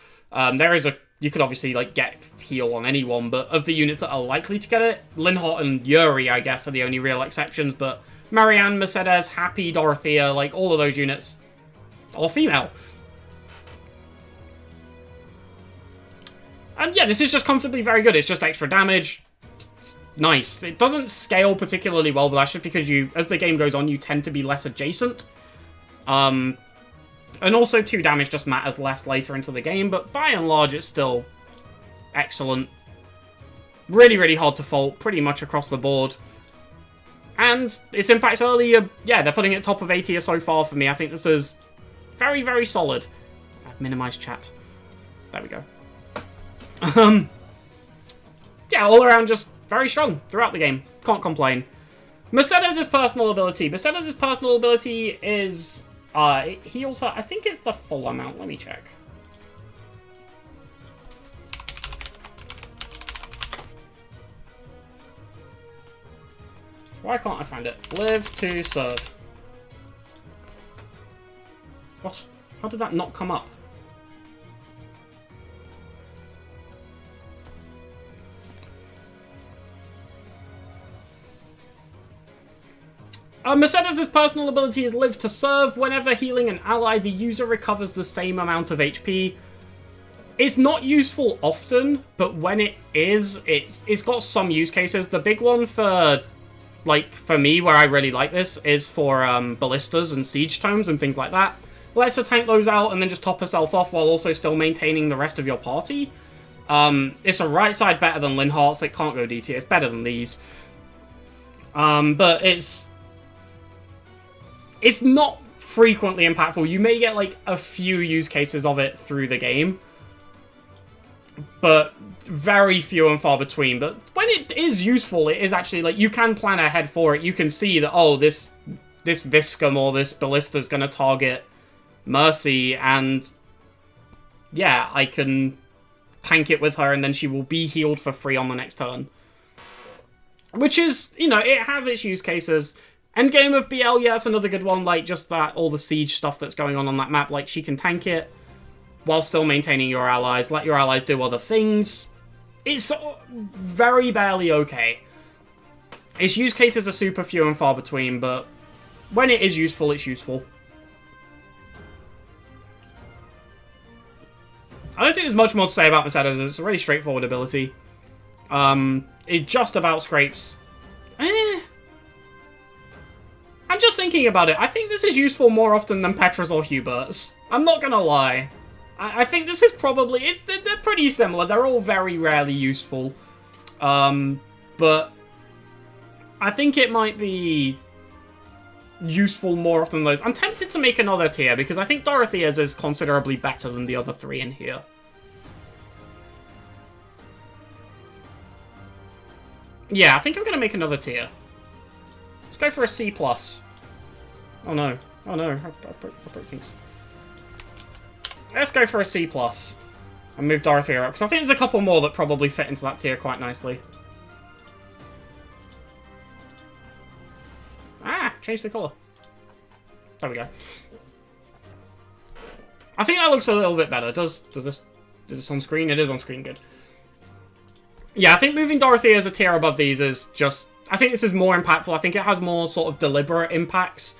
You could obviously, like, get heal on anyone, but of the units that are likely to get it, Linhardt and Yuri, I guess, are the only real exceptions, but Marianne, Mercedes, Happy, Dorothea, like, all of those units are female. And yeah, this is just comfortably very good. It's just extra damage. It's nice. It doesn't scale particularly well, but that's just because as the game goes on, you tend to be less adjacent. And also 2 damage just matters less later into the game, but by and large, it's still excellent. Really, really hard to fault, pretty much across the board. And its impacts early, yeah, they're putting it top of A tier so far for me. I think this is very, very solid. I've minimized chat. There we go. Yeah, all around just very strong throughout the game. Can't complain. Mercedes' personal ability. Mercedes' personal ability is... it heals her. I think it's the full amount. Let me check. Why can't I find it? Live to serve. What? How did that not come up? Mercedes' personal ability is Live to Serve. Whenever healing an ally, the user recovers the same amount of HP. It's not useful often, but when it is, it's got some use cases. The big one for me, where I really like this, is for ballistas and siege tomes and things like that. Lets her tank those out and then just top herself off while also still maintaining the rest of your party. It's a right side better than Linhardt's. It can't go D tier. It's better than these. But it's not frequently impactful. You may get, like, a few use cases of it through the game, but very few and far between. But when it is useful, it is actually, like, you can plan ahead for it. You can see that, oh, this Viscum or this Ballista is going to target Mercy, and yeah, I can tank it with her, and then she will be healed for free on the next turn. Which is, you know, it has its use cases. Endgame of BL, yeah, that's another good one, like, just that, all the siege stuff that's going on that map, like, she can tank it while still maintaining your allies, let your allies do other things. It's very barely okay. Its use cases are super few and far between, but when it is useful, it's useful. I don't think there's much more to say about Mercedes. It's a really straightforward ability. It just about scrapes. I'm just thinking about it. I think this is useful more often than Petra's or Hubert's. I'm not gonna lie. I think this is probably... They're pretty similar. They're all very rarely useful. But I think it might be useful more often than those. I'm tempted to make another tier because I think Dorothea's is considerably better than the other three in here. Yeah, I think I'm going to make another tier. Let's go for a C+. Oh no. Oh no. I broke things. Let's go for a C+. And move Dorothea up, because I think there's a couple more that probably fit into that tier quite nicely. Ah! Change the colour. There we go. I think that looks a little bit better. Is this on screen? It is on screen, good. Yeah, I think moving Dorothea as a tier above these is just... I think this is more impactful. I think it has more sort of deliberate impacts.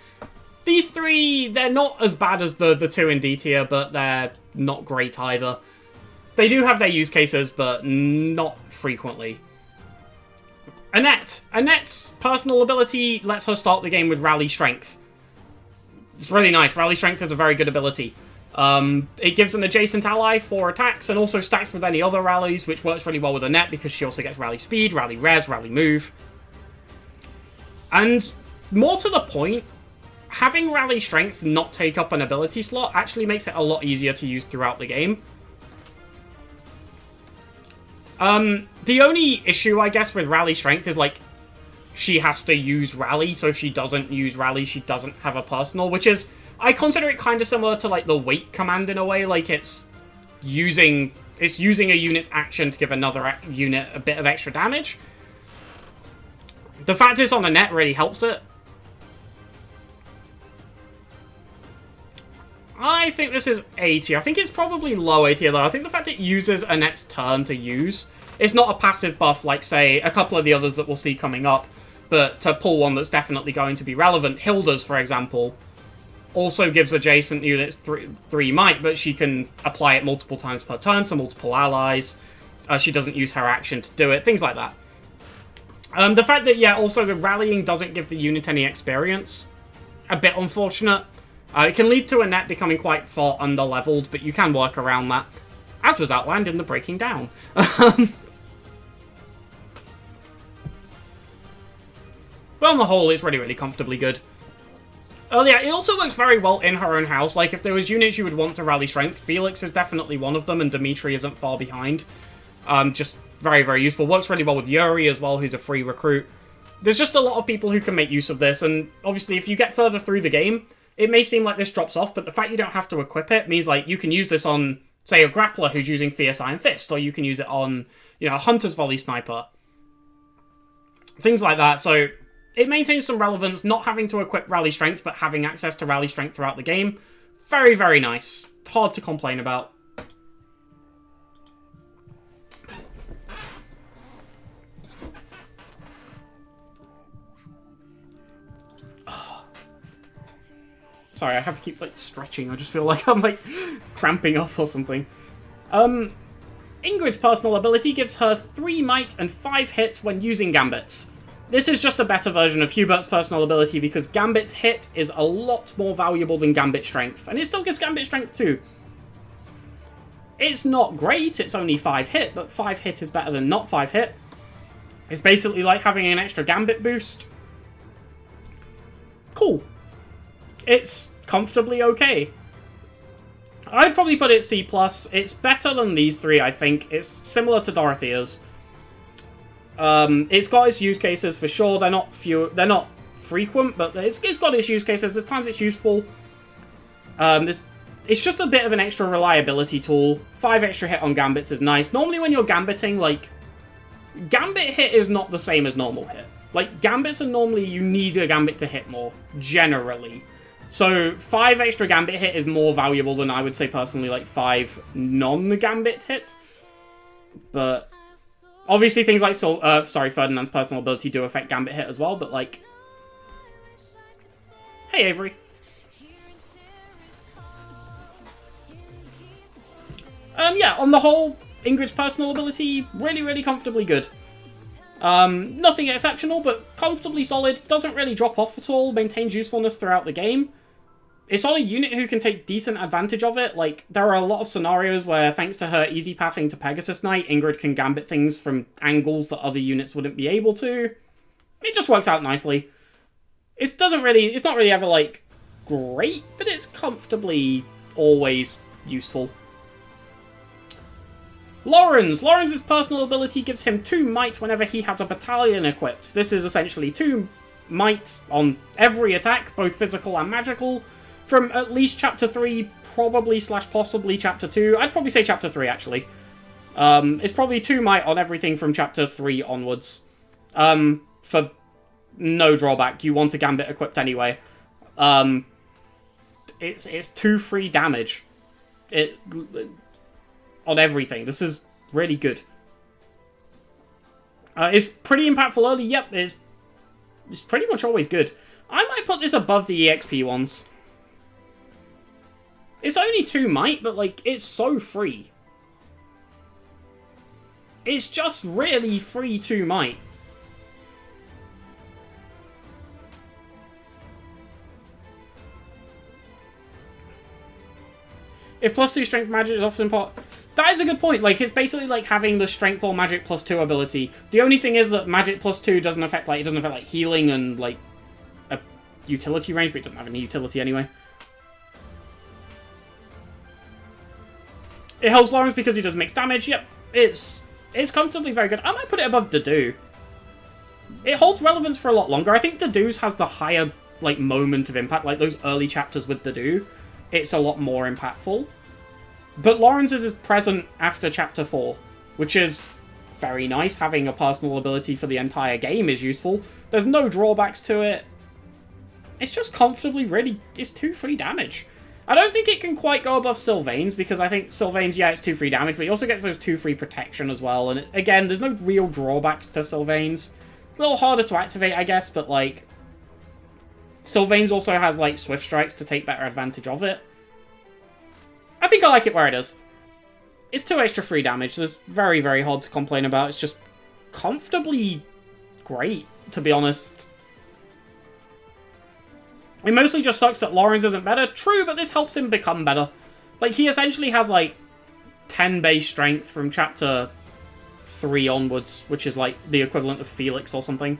These three, they're not as bad as the two in D tier, but they're not great either. They do have their use cases, but not frequently. Annette. Annette's personal ability lets her start the game with Rally Strength. It's really nice. Rally Strength is a very good ability. It gives an adjacent ally 4 attacks, and also stacks with any other rallies, which works really well with Annette, because she also gets Rally Speed, Rally Res, Rally Move. And more to the point, having Rally Strength not take up an ability slot actually makes it a lot easier to use throughout the game. The only issue, I guess, with Rally Strength is, like, she has to use Rally, so if she doesn't use Rally, she doesn't have a personal, which is... I consider it kind of similar to, like, the Wait command in a way. Like, it's using a unit's action to give another unit a bit of extra damage. The fact it's on Annette really helps it. I think this is A tier. I think it's probably low A tier, though. I think the fact it uses Annette's turn to use... It's not a passive buff like, say, a couple of the others that we'll see coming up, but to pull one that's definitely going to be relevant. Hilda's, for example, also gives adjacent units 3 might, but she can apply it multiple times per turn to multiple allies. She doesn't use her action to do it. Things like that. The fact that, yeah, also the rallying doesn't give the unit any experience. A bit unfortunate. It can lead to Annette becoming quite far under-leveled, but you can work around that, as was outlined in the Breaking Down. But on the whole, it's really, really comfortably good. Yeah, it also works very well in her own house. Like, if there was units you would want to rally strength, Felix is definitely one of them, and Dimitri isn't far behind. Just very, very useful. Works really well with Yuri as well, who's a free recruit. There's just a lot of people who can make use of this, and obviously if you get further through the game, it may seem like this drops off, but the fact you don't have to equip it means, like, you can use this on, say, a grappler who's using Fierce Iron Fist, or you can use it on, you know, a Hunter's Volley Sniper. Things like that, so it maintains some relevance, not having to equip Rally Strength, but having access to Rally Strength throughout the game. Very, very nice. Hard to complain about. Sorry, I have to keep, like, stretching. I just feel like I'm, like, cramping up or something. Ingrid's personal ability gives her 3 might and 5 hit when using Gambits. This is just a better version of Hubert's personal ability because Gambit's hit is a lot more valuable than Gambit Strength. And it still gives Gambit Strength too. It's not great, it's only 5 hit, but 5 hit is better than not 5 hit. It's basically like having an extra Gambit boost. Cool. It's comfortably okay. I'd probably put it C+. It's better than these 3, I think. It's similar to Dorothea's. It's got its use cases for sure. They're not frequent, but it's got its use cases. There's times it's useful. It's just a bit of an extra reliability tool. 5 extra hit on Gambits is nice. Normally when you're Gambiting, like, Gambit hit is not the same as normal hit. Like, Gambits are normally, you need a Gambit to hit more, generally. So 5 extra Gambit hit is more valuable than I would say personally, like, 5 non-Gambit hit. But Obviously, things like Ferdinand's personal ability do affect Gambit hit as well, but like... Hey, Avery. Yeah, on the whole, Ingrid's personal ability, really, really comfortably good. Nothing exceptional, but comfortably solid, doesn't really drop off at all, maintains usefulness throughout the game. It's on a unit who can take decent advantage of it. Like, there are a lot of scenarios where, thanks to her easy pathing to Pegasus Knight, Ingrid can gambit things from angles that other units wouldn't be able to. It just works out nicely. It's not really ever, like, great, but it's comfortably always useful. Lawrence's personal ability gives him 2 might whenever he has a battalion equipped. This is essentially 2 might on every attack, both physical and magical, from at least Chapter 3, probably / possibly Chapter 2. I'd probably say Chapter 3, actually. It's probably 2 might on everything from Chapter 3 onwards. For no drawback. You want a Gambit equipped anyway. It's 2 free damage. On everything. This is really good. It's pretty impactful early. Yep, it's pretty much always good. I might put this above the EXP ones. It's only 2 might, but like, it's so free. It's just really free 2 might. If +2 strength magic is often part... That is a good point. Like, it's basically like having the strength or magic +2 ability. The only thing is that magic +2 doesn't affect like healing and like a utility range, but it doesn't have any utility anyway. It helps Lawrence because he does mixed damage. Yep, it's comfortably very good. I might put it above Dedue. It holds relevance for a lot longer. I think Dedue's has the higher like moment of impact, like those early chapters with Dedue. It's a lot more impactful. But Lawrence's is present after Chapter 4, which is very nice. Having a personal ability for the entire game is useful. There's no drawbacks to it. It's just comfortably really... It's 2 free damage. I don't think it can quite go above Sylvain's, because I think Sylvain's, yeah, it's 2 free damage, but he also gets those 2 free protection as well. And again, there's no real drawbacks to Sylvain's. It's a little harder to activate, I guess, but like... Sylvain's also has, like, Swift Strikes to take better advantage of it. I think I like it where it is. It's 2 extra free damage. There's very, very hard to complain about. It's just comfortably great, to be honest. It mostly just sucks that Lawrence isn't better. True, but this helps him become better. Like, he essentially has, like, 10 base strength from Chapter 3 onwards, which is, like, the equivalent of Felix or something.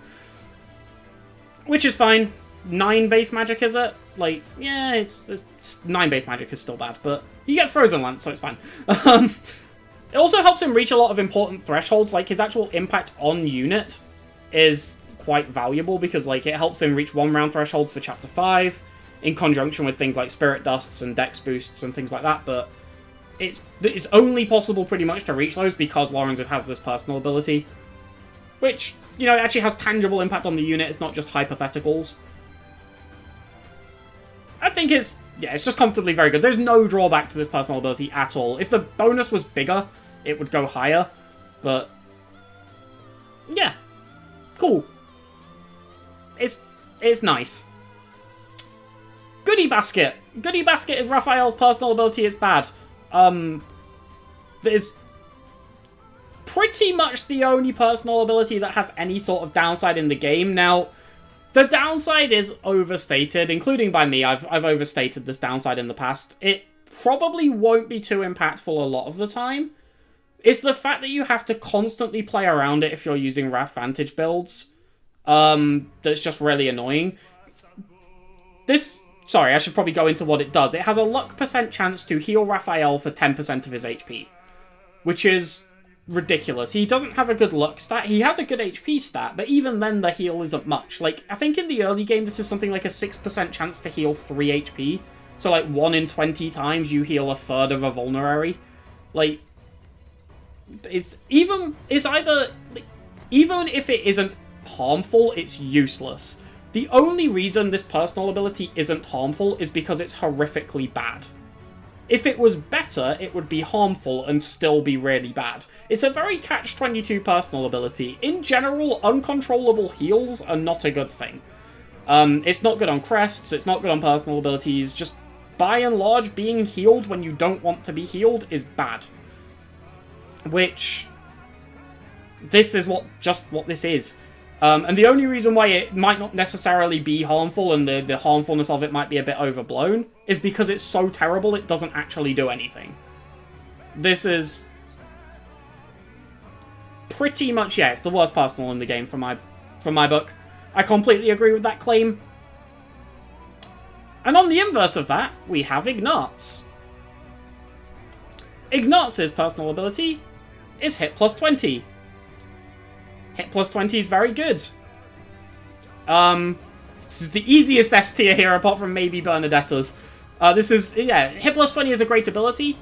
Which is fine. 9 base magic, is it? Like, yeah, it's 9 base magic is still bad, but he gets Frozen Lance, so it's fine. It also helps him reach a lot of important thresholds, like his actual impact on unit is quite valuable, because like it helps him reach 1-round thresholds for Chapter 5, in conjunction with things like Spirit Dusts and Dex boosts and things like that, but it's only possible pretty much to reach those because Lawrence has this personal ability, which, you know, actually has tangible impact on the unit, it's not just hypotheticals. I think it's just comfortably very good. There's no drawback to this personal ability at all. If the bonus was bigger, it would go higher. But, yeah. Cool. It's nice. Goodie Basket. Goodie Basket is Raphael's personal ability. It's bad. It's pretty much the only personal ability that has any sort of downside in the game. Now... The downside is overstated, including by me. I've overstated this downside in the past. It probably won't be too impactful a lot of the time. It's the fact that you have to constantly play around it if you're using Wrath Vantage builds. That's just really annoying. Sorry, I should probably go into what it does. It has a luck % chance to heal Raphael for 10% of his HP. Which is... ridiculous. He doesn't have a good luck stat. He has a good HP stat, but even then the heal isn't much. Like, I think in the early game this is something like a 6% chance to heal 3 HP. So like 1 in 20 times you heal a third of a vulnerary. Like, even if it isn't harmful, it's useless. The only reason this personal ability isn't harmful is because it's horrifically bad. If it was better, it would be harmful and still be really bad. It's a very catch-22 personal ability. In general, uncontrollable heals are not a good thing. It's not good on crests, it's not good on personal abilities, just by and large, being healed when you don't want to be healed is bad. Which, this is just what this is. And the only reason why it might not necessarily be harmful, and the harmfulness of it might be a bit overblown, is because it's so terrible it doesn't actually do anything. This is pretty much, yeah, it's the worst personal in the game from my book. I completely agree with that claim. And on the inverse of that, we have Ignatz. Ignatz's personal ability is hit plus 20. Hit plus 20 is very good. This is the easiest S tier here, apart from maybe Bernadetta's. This is, yeah, hit plus 20 is a great ability.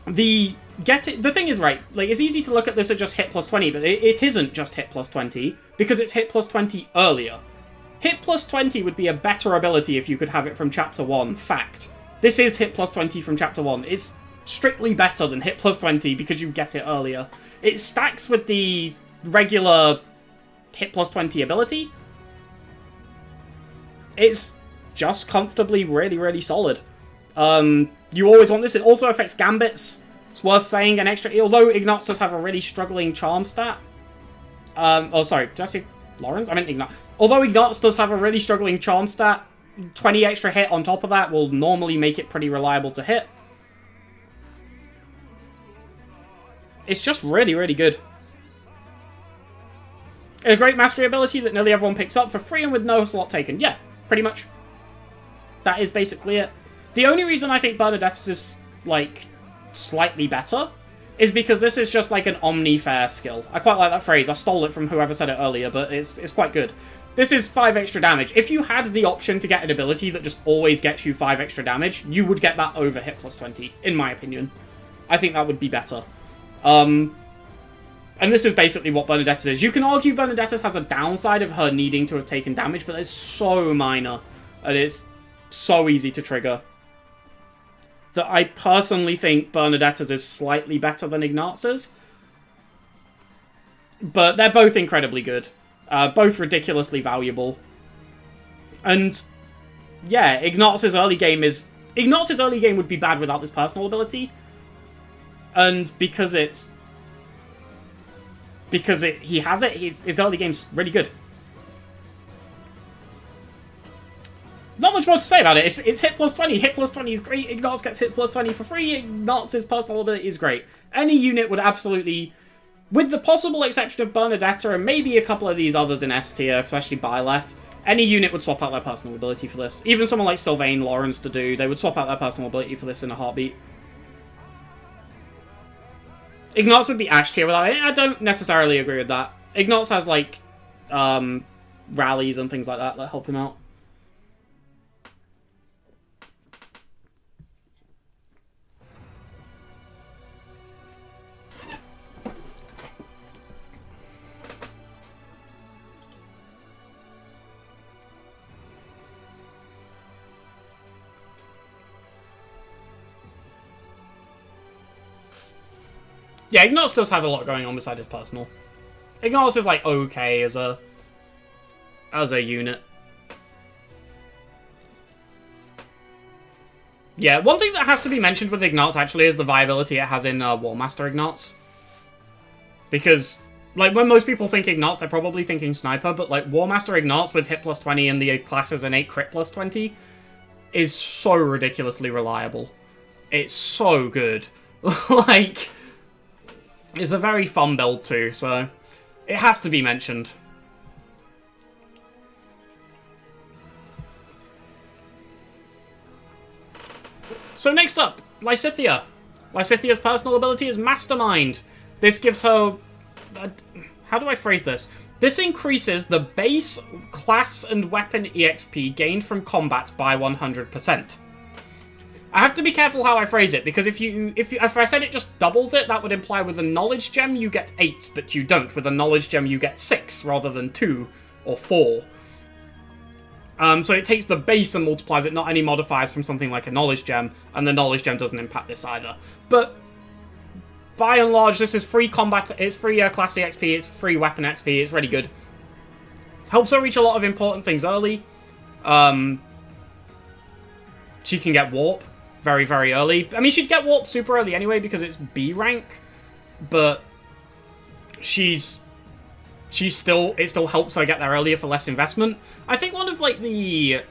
The thing is, right, like, it's easy to look at this as just hit plus 20, but it isn't just hit plus 20, because it's hit plus 20 earlier. Hit plus 20 would be a better ability if you could have it from Chapter 1, fact. This is hit plus 20 from Chapter 1. It's strictly better than hit plus 20 because you get it earlier. It stacks with the regular hit plus 20 ability. It's just comfortably really, really solid. You always want this. It also affects Gambits. It's worth saying an extra, although Ignatz does have a really struggling charm stat. Oh, sorry, did I say Lawrence? I meant Ignatz. Although Ignatz does have a really struggling charm stat, 20 extra hit on top of that will normally make it pretty reliable to hit. It's just really, really good. A great mastery ability that nearly everyone picks up for free and with no slot taken. Yeah, pretty much. That is basically it. The only reason I think Bernadetta's is, like, slightly better is because this is just like an omni-fair skill. I quite like that phrase. I stole it from whoever said it earlier, but it's quite good. This is 5 extra damage. If you had the option to get an ability that just always gets you 5 extra damage, you would get that over hit plus 20, in my opinion. I think that would be better. And this is basically what Bernadetta's is. You can argue Bernadetta's has a downside of her needing to have taken damage, but it's so minor, and it's so easy to trigger, that I personally think Bernadetta's is slightly better than Ignatz's. But they're both incredibly good. Both ridiculously valuable. And, yeah, Ignatz's early game would be bad without this personal ability. And because he has it, his early game's really good. Not much more to say about it. It's hit plus 20. Hit plus 20 is great. Ignatz gets hit plus 20 for free. Ignatz's personal ability is great. Any unit would absolutely, with the possible exception of Bernadetta and maybe a couple of these others in S tier, especially Byleth, any unit would swap out their personal ability for this. Even someone like Sylvain Lawrence to do, they would swap out their personal ability for this in a heartbeat. Ignatz would be Ash tier without it. I don't necessarily agree with that. Ignatz has, like, rallies and things like that help him out. Yeah, Ignatz does have a lot going on beside his personal. Ignatz is, like, okay as a unit. Yeah, one thing that has to be mentioned with Ignatz, actually, is the viability it has in Warmaster Ignatz. Because, like, when most people think Ignatz, they're probably thinking Sniper, but, like, Warmaster Ignatz with hit plus 20 and the class as an 8 crit plus 20 is so ridiculously reliable. It's so good. Like, it's a very fun build too, so it has to be mentioned. So next up, Lysithea. Lysithia's personal ability is Mastermind. This gives her... how do I phrase this? This increases the base class and weapon EXP gained from combat by 100%. I have to be careful how I phrase it, because if I said it just doubles it, that would imply with a knowledge gem you get 8, but you don't. With a knowledge gem you get 6, rather than 2 or 4. So it takes the base and multiplies it, not any modifiers from something like a Knowledge Gem, and the Knowledge Gem doesn't impact this either. But by and large, this is free combat, it's free class XP, it's free weapon XP, it's really good. Helps her reach a lot of important things early. She can get Warp very, very early. I mean, she'd get Warp super early anyway because it's B rank, but it still helps her get there earlier for less investment. I think one of, like, the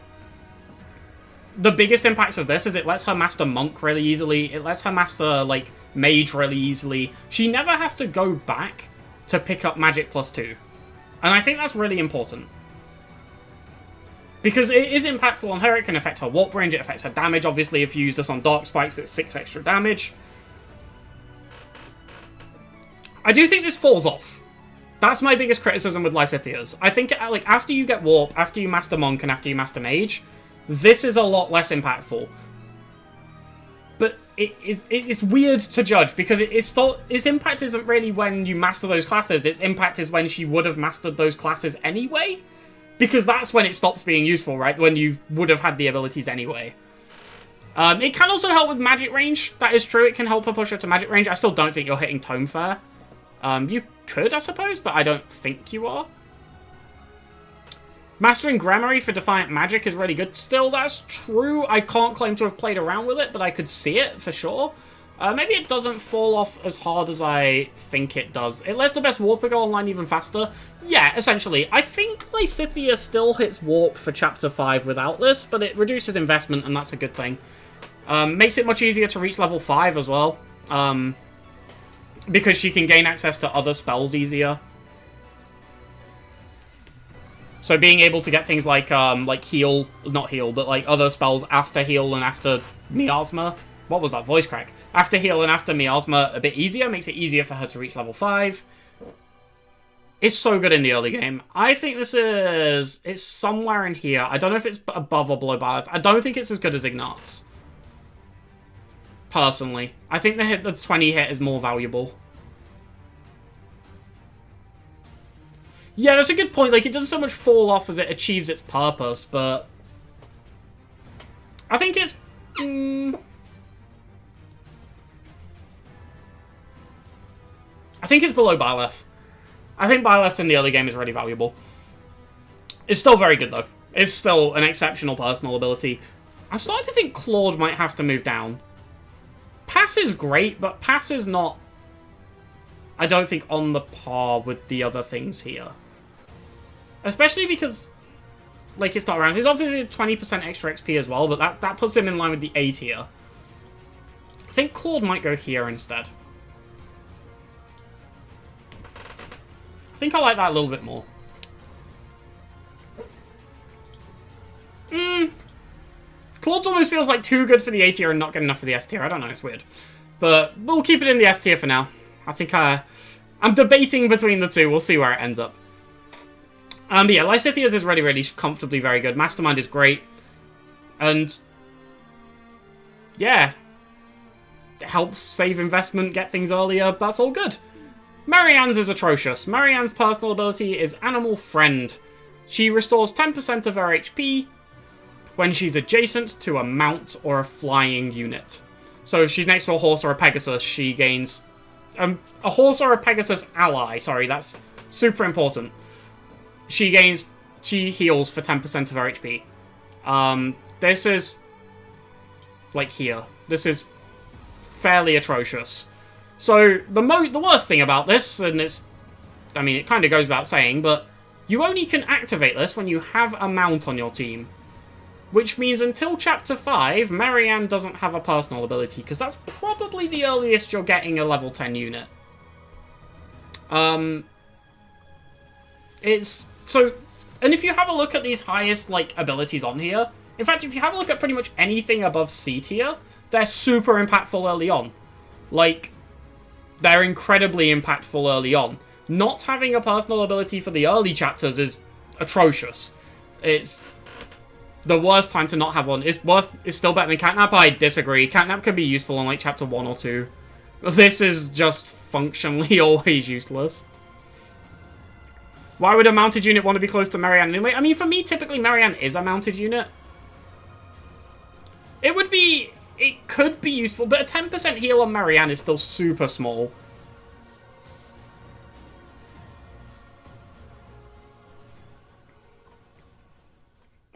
biggest impacts of this is it lets her master Monk really easily. It lets her master, like, Mage really easily. She never has to go back to pick up Magic +2. And I think that's really important. Because it is impactful on her, it can affect her warp range, it affects her damage. Obviously, if you use this on Dark Spikes, it's 6 extra damage. I do think this falls off. That's my biggest criticism with Lysithia's. I think, like, after you get Warp, after you Master Monk, and after you Master Mage, this is a lot less impactful. But it's weird to judge, because its impact isn't really when you master those classes, its impact is when she would have mastered those classes anyway. Because that's when it stops being useful, right? When you would have had the abilities anyway. It can also help with magic range. That is true. It can help her push her to magic range. I still don't think you're hitting Tome Fair. You could, I suppose, but I don't think you are. Mastering Gramarye for Defiant Magic is really good. Still, that's true. I can't claim to have played around with it, but I could see it for sure. Maybe it doesn't fall off as hard as I think it does. It lets the best Warper go online even faster. Yeah, essentially. I think Lysithia still hits Warp for Chapter 5 without this, but it reduces investment, and that's a good thing. Makes it much easier to reach level 5 as well. Because she can gain access to other spells easier. So being able to get things like heal, not heal, but like other spells after heal and after Miasma. What was that? Voice crack. After heal and after Miasma a bit easier, makes it easier for her to reach level 5. It's so good in the early game. I think it's somewhere in here. I don't know if it's above or below Byleth. I don't think it's as good as Ignatz. Personally. I think the 20 hit is more valuable. Yeah, that's a good point. Like, it doesn't so much fall off as it achieves its purpose, but I think it's... I think it's below Byleth. I think Byleth in the early game is really valuable. It's still very good, though. It's still an exceptional personal ability. I'm starting to think Claude might have to move down. Pass is great, but Pass is not, I don't think, on the par with the other things here. Especially because, like, it's not around. He's obviously 20% extra XP as well, but that puts him in line with the A tier. I think Claude might go here instead. I think I like that a little bit more. Claude almost feels like too good for the A tier and not good enough for the S tier. I don't know, it's weird. But we'll keep it in the S tier for now. I think I'm debating between the two. We'll see where it ends up. But yeah, Lysithia's is really, really comfortably very good. Mastermind is great. And yeah, it helps save investment, get things earlier. That's all good. Marianne's is atrocious. Marianne's personal ability is Animal Friend. She restores 10% of her HP when she's adjacent to a mount or a flying unit. So if she's next to a horse or a Pegasus, she gains... a horse or a Pegasus ally, sorry, that's super important. She heals for 10% of her HP. This is... like here. This is fairly atrocious. So, the worst thing about this, and it's... I mean, it kind of goes without saying, but you only can activate this when you have a mount on your team. Which means until Chapter 5, Marianne doesn't have a personal ability, because that's probably the earliest you're getting a level 10 unit. It's... so... and if you have a look at these highest, like, abilities on here, in fact, if you have a look at pretty much anything above C tier, they're super impactful early on. Like... they're incredibly impactful early on. Not having a personal ability for the early chapters is atrocious. It's the worst time to not have one. It's still better than Catnap. I disagree. Catnap can be useful in like chapter 1 or 2. This is just functionally always useless. Why would a mounted unit want to be close to Marianne anyway? I mean, for me, typically Marianne is a mounted unit. It would be... It could be useful, but a 10% heal on Marianne is still super small.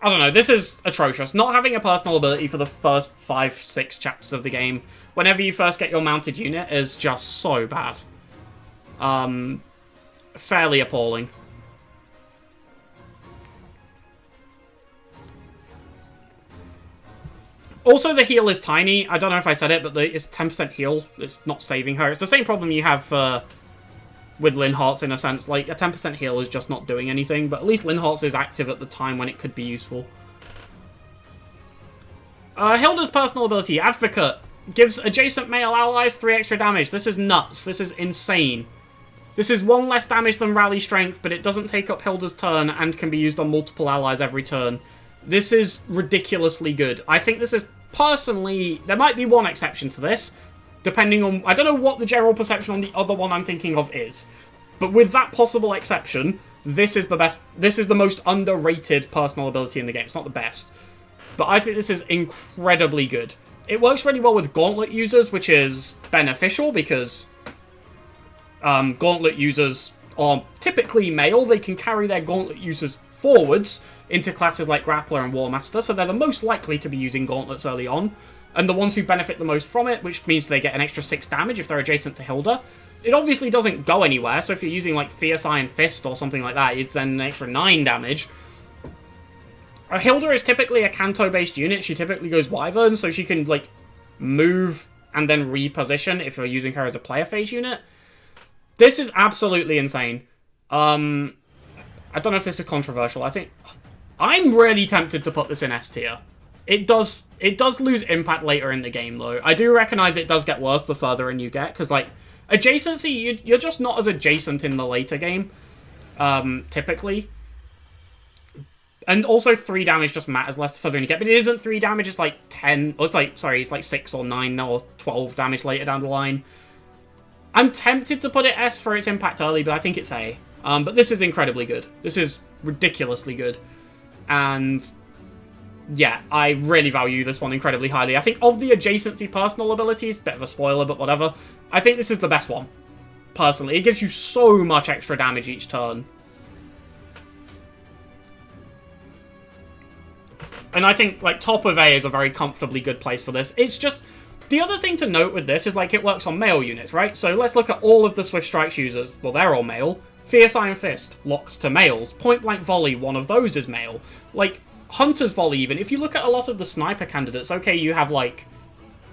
I don't know, this is atrocious. Not having a personal ability for the first 5-6 chapters of the game, whenever you first get your mounted unit, is just so bad. Fairly appalling. Also, the heal is tiny. I don't know if I said it, but it's 10% heal. It's not saving her. It's the same problem you have with Linhart's, in a sense. Like, a 10% heal is just not doing anything, but at least Linhart's is active at the time when it could be useful. Hilda's personal ability, Advocate, gives adjacent male allies 3 extra damage. This is nuts. This is insane. This is 1 less damage than Rally Strength, but it doesn't take up Hilda's turn and can be used on multiple allies every turn. This is ridiculously good. I think this is, personally, there might be one exception to this, depending on... I don't know what the general perception on the other one I'm thinking of is, but with that possible exception, this is the best... This is the most underrated personal ability in the game. It's not the best, but I think this is incredibly good. It works really well with Gauntlet users, which is beneficial because Gauntlet users are typically male. They can carry their Gauntlet users forwards into classes like Grappler and War Master, so they're the most likely to be using Gauntlets early on, and the ones who benefit the most from it, which means they get an extra 6 damage if they're adjacent to Hilda. It obviously doesn't go anywhere, so if you're using like Fierce Iron Fist or something like that, it's then an extra 9 damage. Hilda is typically a Kanto-based unit. She typically goes Wyvern, so she can like move and then reposition if you're using her as a player phase unit. This is absolutely insane. I don't know if this is controversial. I'm really tempted to put this in S tier. It does lose impact later in the game, though. I do recognize it does get worse the further in you get, because, like, adjacency, you're just not as adjacent in the later game, typically. And also 3 damage just matters less the further in you get, but it isn't 3 damage, it's like 10, or it's like 6 or 9 or 12 damage later down the line. I'm tempted to put it S for its impact early, but I think it's A. But this is incredibly good. This is ridiculously good. And yeah, I really value this one incredibly highly. I think of the adjacency personal abilities, bit of a spoiler, but whatever, I think this is the best one, personally. It gives you so much extra damage each turn. And I think, like, top of A is a very comfortably good place for this. It's just... The other thing to note with this is, like, it works on male units, right? So let's look at all of the Swift Strikes users. Well, they're all male. Fierce Iron Fist, locked to males. Point Blank Volley, one of those is male. Like, Hunter's Volley even. If you look at a lot of the sniper candidates, okay, you have, like,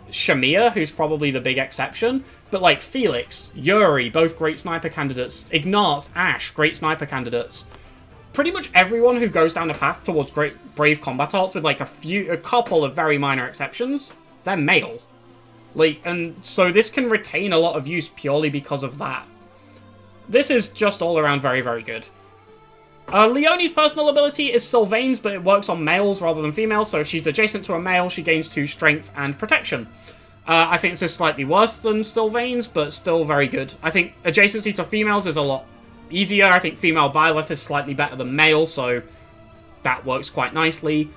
Shamir, who's probably the big exception. But, like, Felix, Yuri, both great sniper candidates. Ignatz, Ash, great sniper candidates. Pretty much everyone who goes down a path towards great Brave Combat Arts, with, like, a couple of very minor exceptions, they're male. Like, and so this can retain a lot of use purely because of that. This is just all around very, very good. Leonie's personal ability is Sylvain's, but it works on males rather than females, so if she's adjacent to a male, she gains 2 strength and protection. I think this is slightly worse than Sylvain's, but still very good. I think adjacency to females is a lot easier. I think female Byleth is slightly better than male, so that works quite nicely.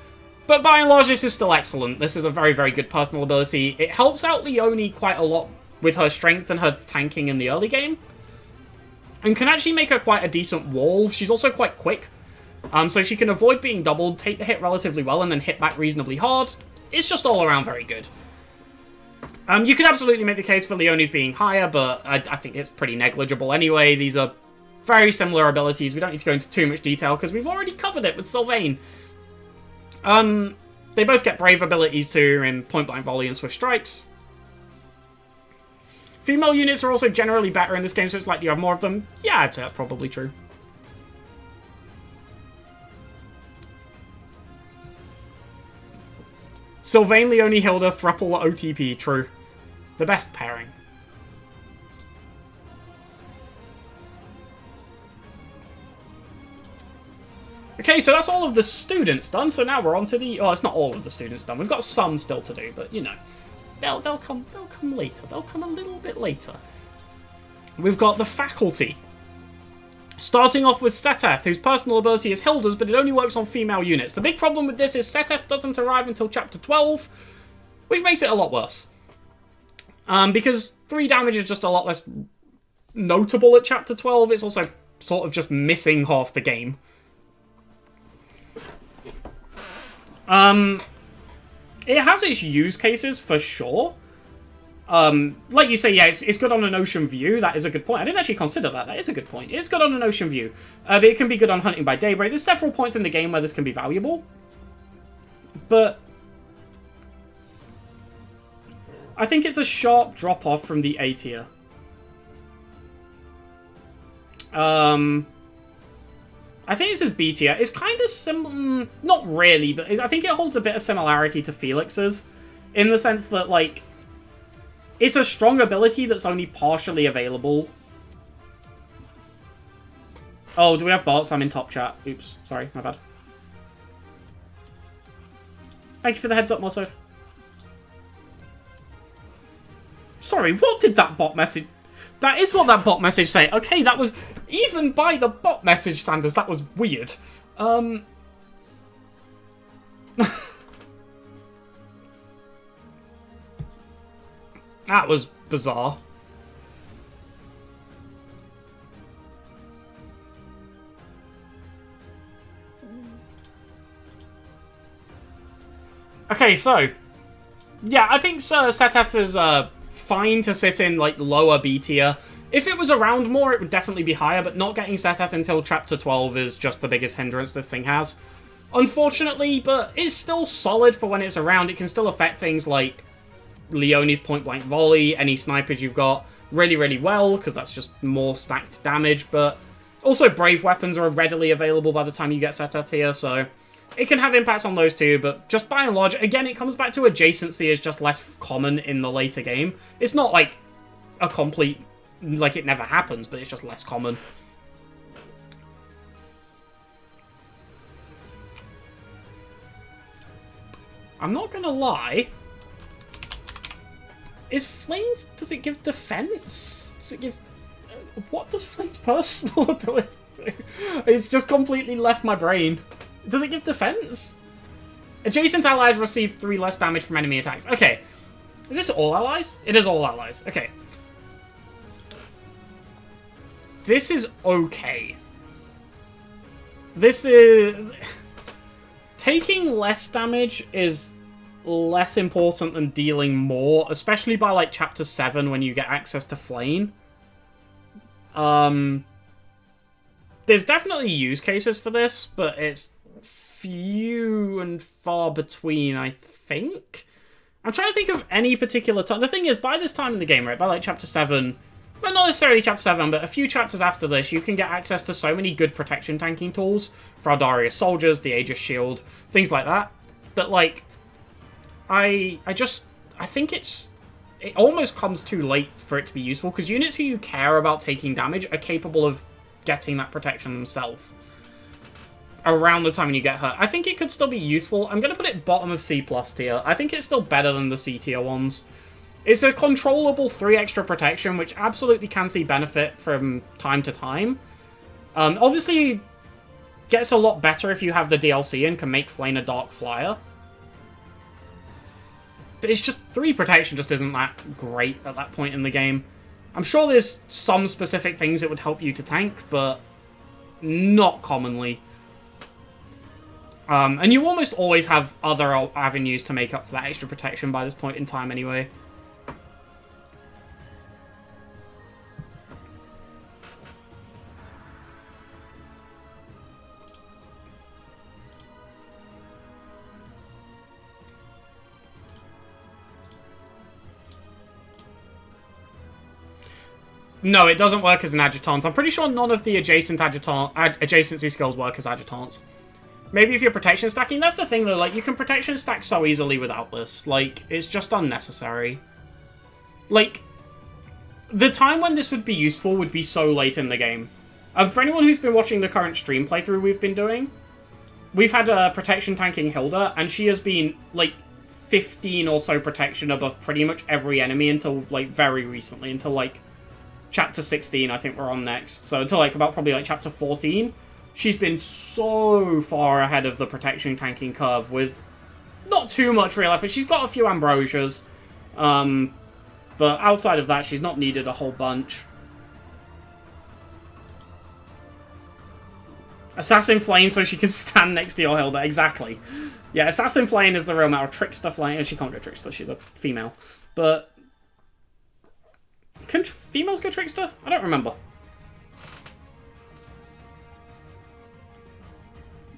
But by and large, this is still excellent. This is a very, very good personal ability. It helps out Leonie quite a lot with her strength and her tanking in the early game, and can actually make her quite a decent wall. She's also quite quick, so she can avoid being doubled, take the hit relatively well, and then hit back reasonably hard. It's just all around very good. You could absolutely make the case for Leonie's being higher, but I think it's pretty negligible anyway. These are very similar abilities. We don't need to go into too much detail, because we've already covered it with Sylvain. They both get Brave abilities too in Point Blank Volley and Swift Strikes. Female units are also generally better in this game, so it's likely you have more of them. Yeah, I'd say that's probably true. Sylvain, Leonie, Hilda, Thruple, OTP, true. The best pairing. Okay, so that's all of the students done, so now we're on to the... Oh, it's not all of the students done. We've got some still to do, but, you know. They'll come later. They'll come a little bit later. We've got the faculty. Starting off with Seteth, whose personal ability is Hilda's, but it only works on female units. The big problem with this is Seteth doesn't arrive until chapter 12, which makes it a lot worse. Because 3 damage is just a lot less notable at chapter 12. It's also sort of just missing half the game. It has its use cases for sure. Like you say, yeah, it's good on an ocean view. That is a good point. I didn't actually consider that. That is a good point. It's good on an ocean view. But it can be good on hunting by daybreak. There's several points in the game where this can be valuable. But I think it's a sharp drop-off from the A tier. I think this is B tier. It's kind of similar... Not really, but I think it holds a bit of similarity to Felix's. In the sense that, like... It's a strong ability that's only partially available. Oh, do we have bots? I'm in top chat. Oops. Sorry, my bad. Thank you for the heads up, Mossad. Sorry, what did that bot message... That is what that bot message say. Okay, that was... Even by the bot message standards, that was weird. That was bizarre. Okay, so... Yeah, I think Seteth is fine to sit in, like, lower B tier. If it was around more, it would definitely be higher, but not getting Seteth until Chapter 12 is just the biggest hindrance this thing has. Unfortunately, but it's still solid for when it's around. It can still affect things like Leonie's point-blank volley, any snipers you've got, really, really well, because that's just more stacked damage, but also Brave weapons are readily available by the time you get Seteth here, so it can have impacts on those too, but just by and large, again, it comes back to adjacency is just less common in the later game. It's not like a complete... like it never happens, but it's just less common. I'm not gonna lie. Is Flames... does it give defense? Does it give... what does Flames' personal ability do? It's just completely left my brain. Does it give defense? Adjacent allies receive 3 less damage from enemy attacks. Okay. Is this all allies? It is all allies. Okay. This is okay. This is... taking less damage is less important than dealing more, especially by, like, Chapter 7 when you get access to Flame. There's definitely use cases for this, but it's few and far between, I think. I'm trying to think of any particular time. The thing is, by this time in the game, right, by, like, Chapter 7... well, not necessarily Chapter 7, but a few chapters after this, you can get access to so many good protection tanking tools for Aldaria's soldiers, the Aegis Shield, things like that. That, like, I think it almost comes too late for it to be useful, because units who you care about taking damage are capable of getting that protection themselves around the time when you get hurt. I think it could still be useful. I'm going to put it bottom of C+ tier. I think it's still better than the C tier ones. It's a controllable 3 extra protection, which absolutely can see benefit from time to time. Obviously, gets a lot better if you have the DLC and can make Flame a Dark Flyer. But it's just 3 protection just isn't that great at that point in the game. I'm sure there's some specific things that would help you to tank, but not commonly. And you almost always have other avenues to make up for that extra protection by this point in time anyway. No, it doesn't work as an adjutant. I'm pretty sure none of the adjacency skills work as adjutants. Maybe if you're protection stacking. That's the thing, though. Like, you can protection stack so easily without this. Like, it's just unnecessary. Like, the time when this would be useful would be so late in the game. For anyone who's been watching the current stream playthrough we've been doing, we've had a protection tanking Hilda, and she has been, like, 15 or so protection above pretty much every enemy until, like, very recently. Until, like, chapter 16, I think we're on next. So until like about probably like chapter 14, she's been so far ahead of the protection tanking curve with not too much real effort. She's got a few ambrosias, but outside of that, she's not needed a whole bunch. Assassin Flame so she can stand next to your Hilda. Exactly. Yeah, Assassin Flame is the real metal. Trickster Flame. She can't go Trickster. She's a female. But can females go Trickster? I don't remember.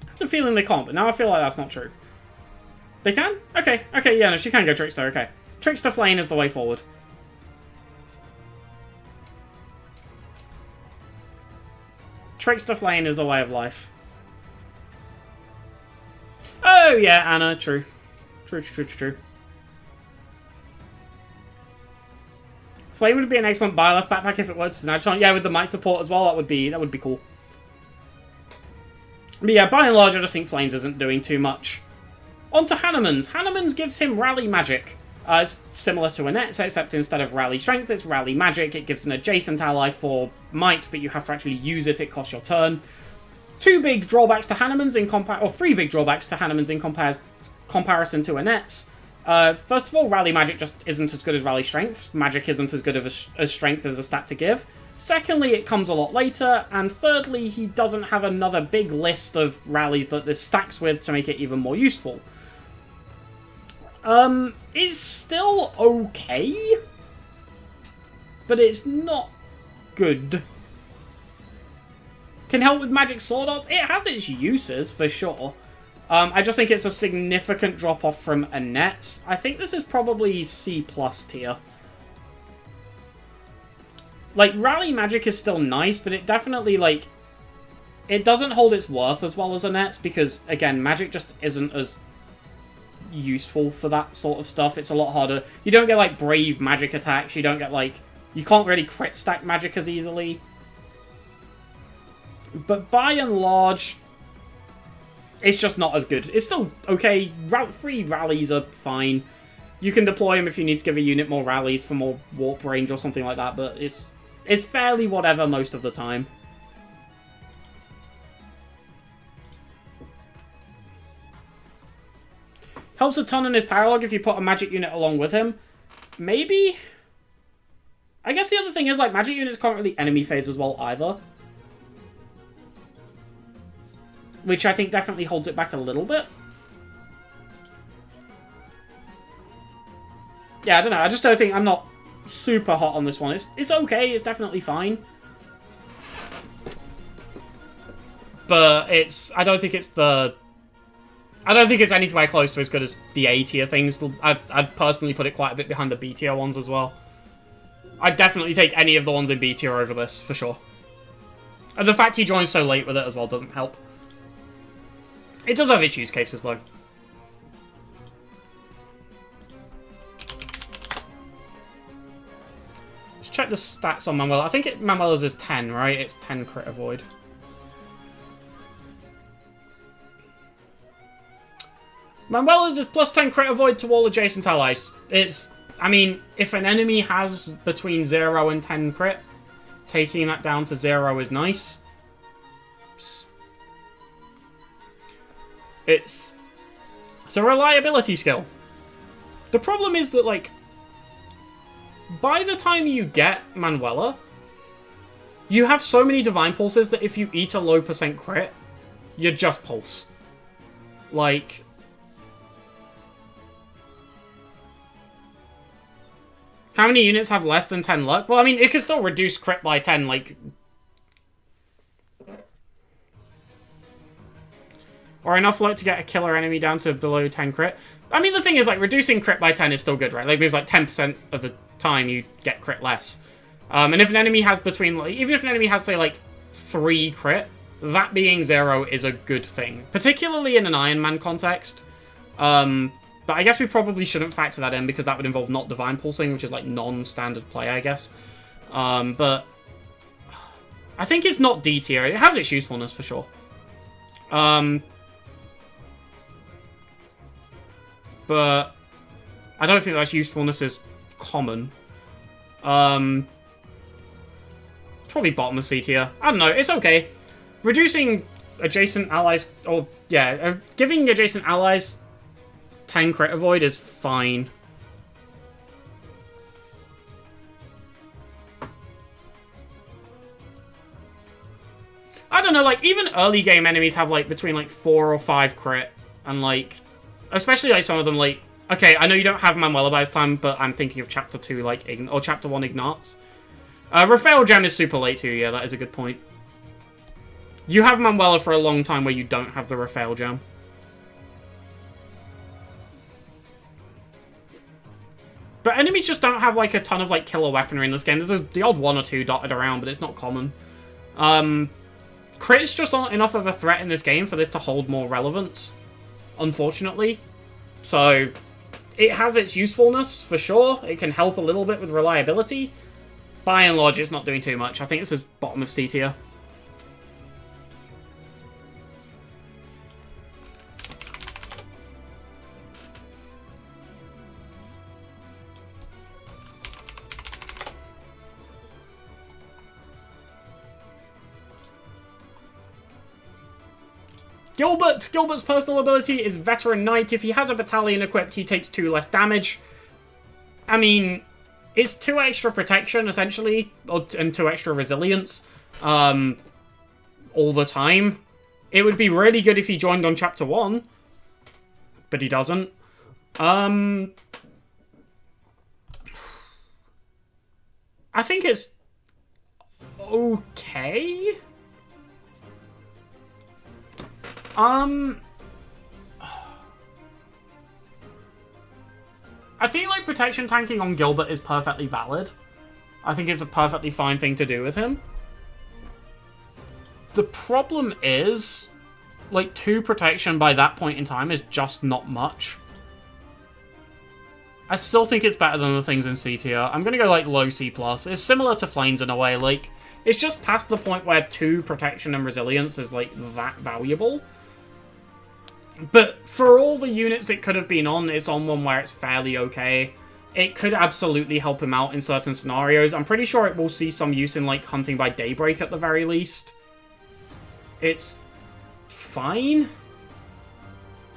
I have the feeling they can't, but now I feel like that's not true. They can? Okay. Okay, yeah, no, she can go Trickster. Okay. Trickster Flame is the way forward. Trickster Flame is the way of life. Oh, yeah, Anna. True. True. Flame would be an excellent Byleth backpack if it was Snatch-on. Yeah, with the might support as well, that would be cool. But yeah, by and large, I just think Flames isn't doing too much. On to Hanneman's. Hanneman's gives him Rally Magic. It's similar to Annette's, except instead of Rally Strength, it's Rally Magic. It gives an adjacent ally for might, but you have to actually use it. It costs your turn. Two big drawbacks to Hanneman's or three big drawbacks to Hanneman's in comparison to Annette's. First of all, Rally Magic just isn't as good as Rally Strength. Magic isn't as good as Strength as a stat to give. Secondly, it comes a lot later. And thirdly, he doesn't have another big list of rallies that this stacks with to make it even more useful. It's still okay, but it's not good. Can help with magic sword arts. It has its uses, for sure. I just think it's a significant drop-off from Annette's. I think this is probably C+ tier. Like, Rally Magic is still nice, but it definitely, like, it doesn't hold its worth as well as Annette's, because, again, magic just isn't as useful for that sort of stuff. It's a lot harder. You don't get, like, brave magic attacks. You don't get, like, you can't really crit stack magic as easily. But by and large, it's just not as good. It's still okay. Free rallies are fine. You can deploy them if you need to give a unit more rallies for more warp range or something like that, but it's fairly whatever most of the time. Helps a ton in his power log if you put a magic unit along with him. Maybe? I guess the other thing is, like, magic units can't really enemy phase as well either. Which I think definitely holds it back a little bit. Yeah, I don't know. I just don't think... I'm not super hot on this one. It's okay. It's definitely fine. But it's... I don't think it's the... I don't think it's anything close to as good as the A tier things. I'd personally put it quite a bit behind the B tier ones as well. I'd definitely take any of the ones in B tier over this, for sure. And the fact he joins so late with it as well doesn't help. It does have its use cases, though. Let's check the stats on Manuela. I think Manuela's is 10, right? It's 10 crit avoid. Manuela's is plus 10 crit avoid to all adjacent allies. I mean, if an enemy has between 0 and 10 crit, taking that down to 0 is nice. It's a reliability skill. The problem is that, like, by the time you get Manuela, you have so many Divine Pulses that if you eat a low % crit, you just pulse. Like... How many units have less than 10 luck? Well, I mean, it can still reduce crit by 10, like... Or enough luck to get a killer enemy down to below 10 crit. I mean, the thing is, like, reducing crit by 10 is still good, right? Like, it moves, like, 10% of the time you get crit less. And if an enemy has between... Like, even if an enemy has, say, like, 3 crit, that being 0 is a good thing. Particularly in an Iron Man context. But I guess we probably shouldn't factor that in because that would involve not Divine Pulsing, which is like non-standard play, I guess. But I think it's not D tier. It has its usefulness for sure. But I don't think that usefulness is common. probably bottom of C tier. I don't know, it's okay. Reducing adjacent allies, or yeah, giving adjacent allies 10 crit avoid is fine. I don't know, like, even early game enemies have, like, between, like, 4 or 5 crit, and, like, especially, like, some of them, like, okay, I know you don't have Manuela by this time, but I'm thinking of Chapter 2, like, or Chapter 1 Ignatz. Raphael Gem is super late too, yeah, that is a good point. You have Manuela for a long time where you don't have the Raphael Gem. But enemies just don't have, like, a ton of, like, killer weaponry in this game. There's the odd 1 or 2 dotted around, but it's not common. Crit's just not enough of a threat in this game for this to hold more relevance, unfortunately. So, it has its usefulness, for sure. It can help a little bit with reliability. By and large, it's not doing too much. I think this is bottom of C tier. Gilbert's personal ability is Veteran Knight. If he has a battalion equipped, he takes 2 less damage. I mean, it's 2 extra protection, essentially, and 2 extra resilience, all the time. It would be really good if he joined on Chapter 1, but he doesn't. I think it's okay. I feel like protection tanking on Gilbert is perfectly valid. I think it's a perfectly fine thing to do with him. The problem is, like, 2 protection by that point in time is just not much. I still think it's better than the things in C tier. I'm gonna go, like, low C+. It's similar to Flames in a way. Like, it's just past the point where 2 protection and resilience is, like, that valuable. But for all the units it could have been on, it's on one where it's fairly okay. It could absolutely help him out in certain scenarios. I'm pretty sure it will see some use in, like, Hunting by Daybreak at the very least. It's fine.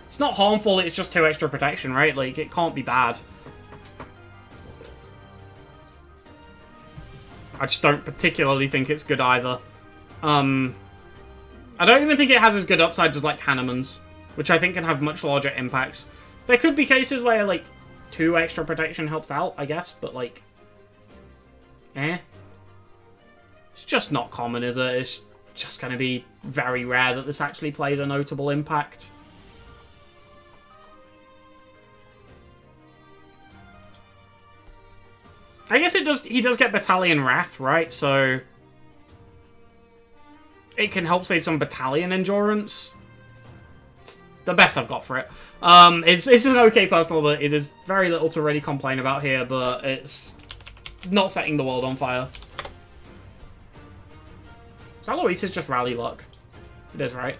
It's not harmful, it's just 2 extra protection, right? Like, it can't be bad. I just don't particularly think it's good either. I don't even think it has as good upsides as, like, Hanneman's, which I think can have much larger impacts. There could be cases where, like, 2 extra protection helps out, I guess, but, like, It's just not common, is it? It's just going to be very rare that this actually plays a notable impact. I guess it does. He does get Battalion Wrath, right? So it can help save some battalion endurance. It's the best I've got for it. It's an okay personal ability. There's very little to really complain about here, but it's not setting the world on fire. So Alois is just rally luck. It is, right?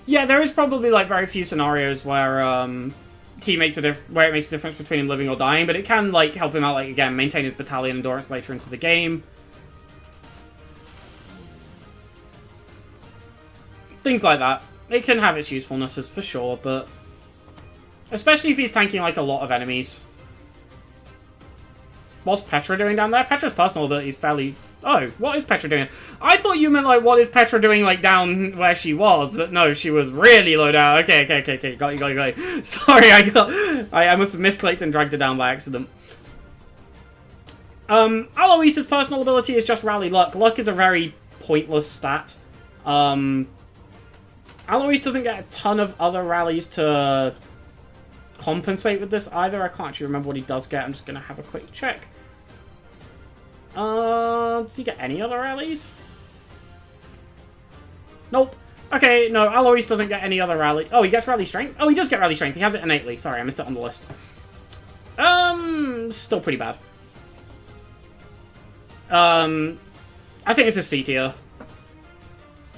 Yeah, there is probably, like, very few scenarios where it makes a difference between him living or dying, but it can, like, help him out, like, again, maintain his battalion endurance later into the game. Things like that. It can have its usefulnesses for sure, but especially if he's tanking, like, a lot of enemies. What's Petra doing down there? Petra's personal ability is fairly... Oh, what is Petra doing? I thought you meant, like, what is Petra doing, like, down where she was, but no, she was really low down. Okay, got you. Sorry, I must have misclicked and dragged her down by accident. Alois's personal ability is just Rally Luck. Luck is a very pointless stat. Alois doesn't get a ton of other rallies to compensate with this either. I can't actually remember what he does get. I'm just going to have a quick check. Does he get any other rallies? Nope. Okay, no, Alois doesn't get any other rally. Oh, he gets Rally Strength? Oh, he does get Rally Strength. He has it innately. Sorry, I missed it on the list. Still pretty bad. I think it's a C tier.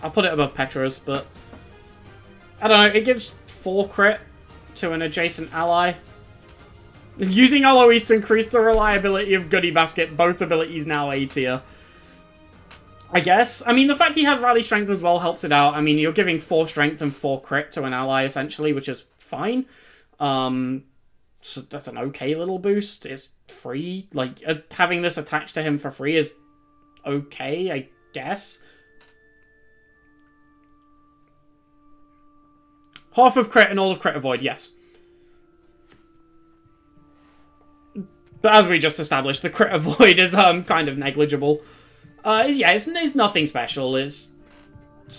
I'll put it above Petra's, but I don't know. It gives 4 crit to an adjacent ally. Using Aloys to increase the reliability of Goodie Basket, both abilities now A tier. I guess. I mean, the fact he has Rally Strength as well helps it out. I mean, you're giving 4 Strength and 4 Crit to an ally, essentially, which is fine. So that's an okay little boost. It's free. Like, having this attached to him for free is okay, I guess. Half of Crit and all of Crit Avoid, yes. But as we just established, the Crit Avoid is kind of negligible. Yeah, it's nothing special. It's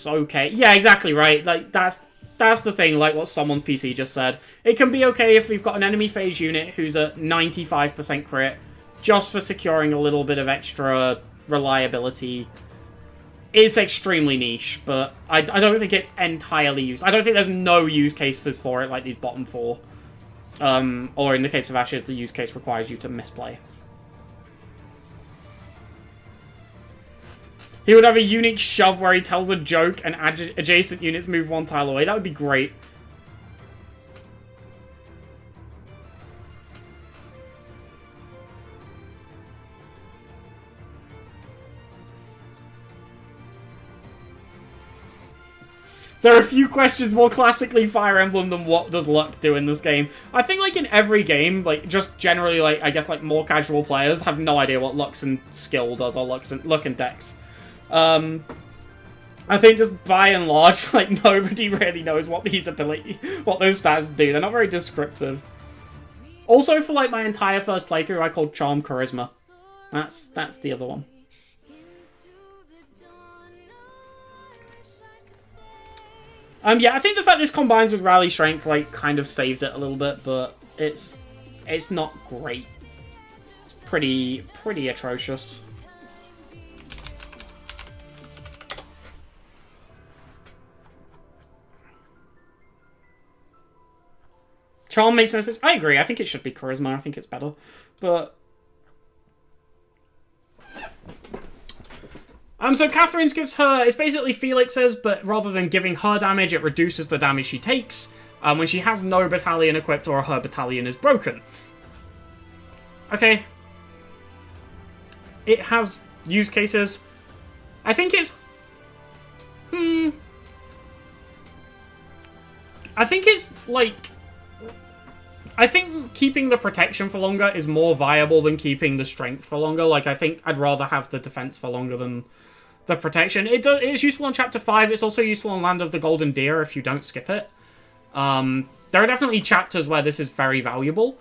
okay. Yeah, exactly right. Like, that's the thing, like what someone's PC just said. It can be okay if we've got an enemy phase unit who's at 95% crit, just for securing a little bit of extra reliability. It's extremely niche, but I don't think it's entirely used. I don't think there's no use case for it, like these bottom 4. Or in the case of Ashes, the use case requires you to misplay. He would have a unique shove where he tells a joke and adjacent units move 1 tile away. That would be great. There are a few questions more classically Fire Emblem than what does luck do in this game. I think, like, in every game, like, just generally, like, I guess, like, more casual players have no idea what Lux and Skill does, or Luck and Dex. I think just by and large, like, nobody really knows what those stats do. They're not very descriptive. Also, for, like, my entire first playthrough, I called Charm Charisma. That's the other one. Yeah, I think the fact this combines with Rally Strength, like, kind of saves it a little bit, but it's not great. It's pretty atrocious. Charm makes no sense. I agree. I think it should be Charisma. I think it's better. But... so Catherine's gives her... It's basically Felix's, but rather than giving her damage, it reduces the damage she takes when she has no battalion equipped or her battalion is broken. Okay. It has use cases. I think it's... I think it's, like... I think keeping the protection for longer is more viable than keeping the strength for longer. Like, I think I'd rather have the defense for longer than the protection. It's useful in Chapter 5. It's also useful in Land of the Golden Deer if you don't skip it. There are definitely chapters where this is very valuable.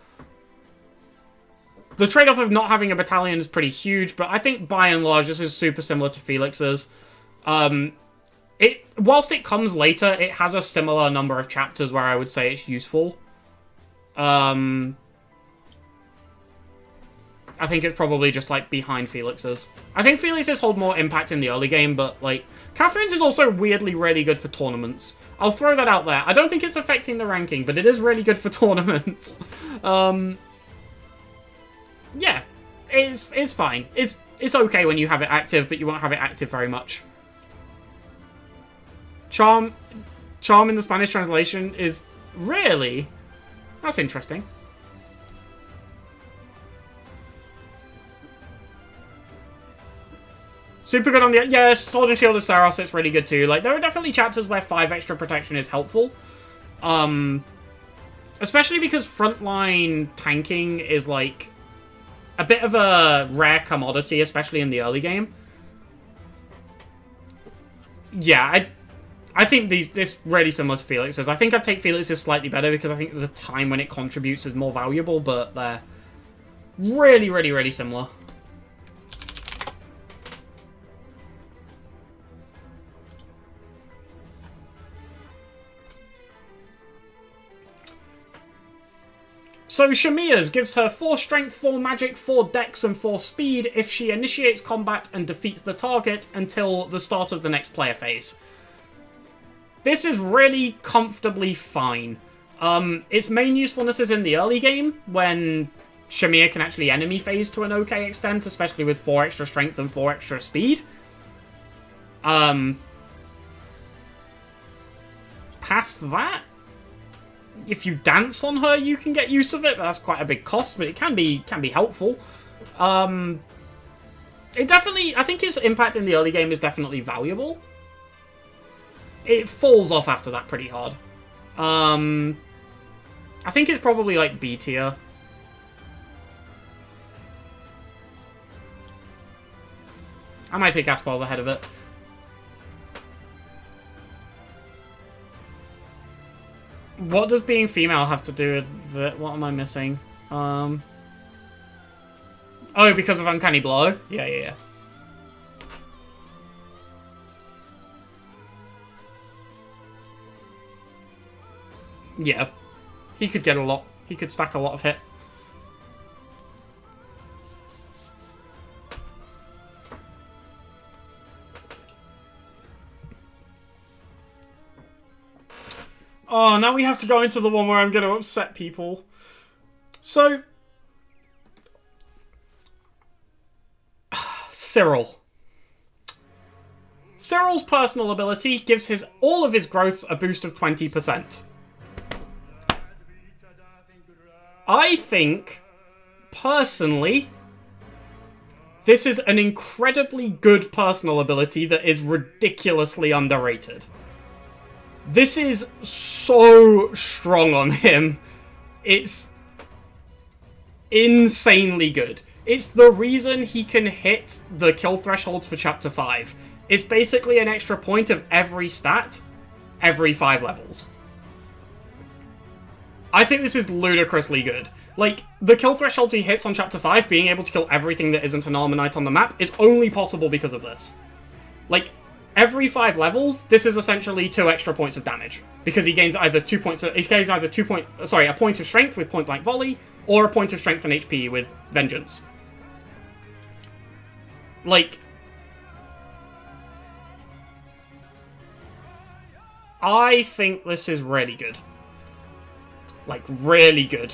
The trade-off of not having a battalion is pretty huge, but I think by and large this is super similar to Felix's. Whilst it comes later, it has a similar number of chapters where I would say it's useful. I think it's probably just, like, behind Felix's. I think Felix's hold more impact in the early game, but, like, Catherine's is also weirdly really good for tournaments. I'll throw that out there. I don't think it's affecting the ranking, but it is really good for tournaments. Yeah, it's fine. It's okay when you have it active, but you won't have it active very much. Charm in the Spanish translation is really... That's interesting. Super good on the... Yeah, Sword and Shield of Saros, it's really good too. Like, there are definitely chapters where 5 extra protection is helpful. Especially because frontline tanking is, like, a bit of a rare commodity, especially in the early game. Yeah, I think this really similar to Felix's. I think I'd take Felix's slightly better because I think the time when it contributes is more valuable, but they're really, really, really similar. So Shamiya's gives her 4 strength, 4 magic, 4 dex, and 4 speed if she initiates combat and defeats the target until the start of the next player phase. This is really comfortably fine. Its main usefulness is in the early game, when Shamiya can actually enemy phase to an okay extent, especially with 4 extra strength and 4 extra speed. Past that, if you dance on her, you can get use of it, but that's quite a big cost, but it can be helpful. It definitely, I think its impact in the early game is definitely valuable. It falls off after that pretty hard. I think it's probably like B tier. I might take gas balls ahead of it. What does being female have to do with it? What am I missing? Oh, because of Uncanny Blow? Yeah. Yeah. He could get a lot. He could stack a lot of hit. Oh, now we have to go into the one where I'm going to upset people. So, Cyril. Cyril's personal ability gives all of his growths a boost of 20%. I think, personally, this is an incredibly good personal ability that is ridiculously underrated. This is so strong on him. It's insanely good. It's the reason he can hit the kill thresholds for Chapter 5. It's basically an extra point of every stat, every 5 levels. I think this is ludicrously good. Like, the kill thresholds he hits on Chapter 5, being able to kill everything that isn't an Armonite on the map, is only possible because of this. Like, every 5 levels, this is essentially 2 extra points of damage. Because he gains either 2 points of, a point of strength with point blank volley, or a point of strength and HP with vengeance. Like, I think this is really good. Like, really good.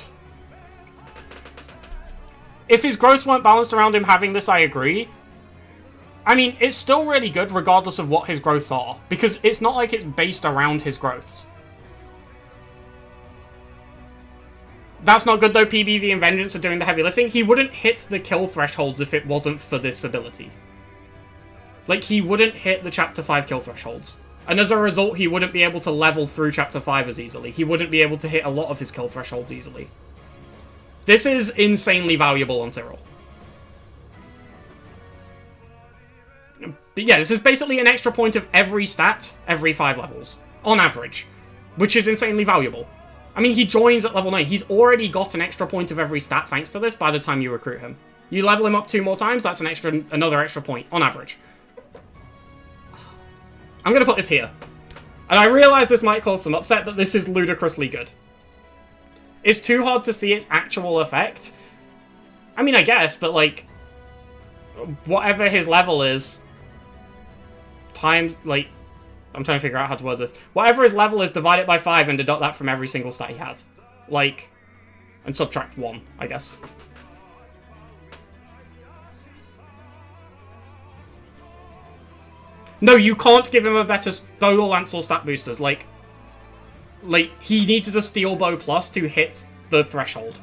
If his growths weren't balanced around him having this, I agree. I mean, it's still really good regardless of what his growths are, because it's not like it's based around his growths. That's not good though. PBV and Vengeance are doing the heavy lifting. He wouldn't hit the kill thresholds if it wasn't for this ability. Like, he wouldn't hit the Chapter 5 kill thresholds. And as a result, he wouldn't be able to level through Chapter 5 as easily. He wouldn't be able to hit a lot of his kill thresholds easily. This is insanely valuable on Cyril. But yeah, this is basically an extra point of every stat, every 5 levels. On average. Which is insanely valuable. I mean, he joins at level 9. He's already got an extra point of every stat thanks to this by the time you recruit him. You level him up 2 more times, that's another extra point, on average. I'm going to put this here. And I realize this might cause some upset, but this is ludicrously good. It's too hard to see its actual effect. I mean, I guess, but like, whatever his level is, times, like, I'm trying to figure out how to word this. Whatever his level is, divide it by 5 and deduct that from every single stat he has. Like, and subtract 1, I guess. No, you can't give him a better bow or lance or stat boosters. Like, he needs a steel bow plus to hit the threshold.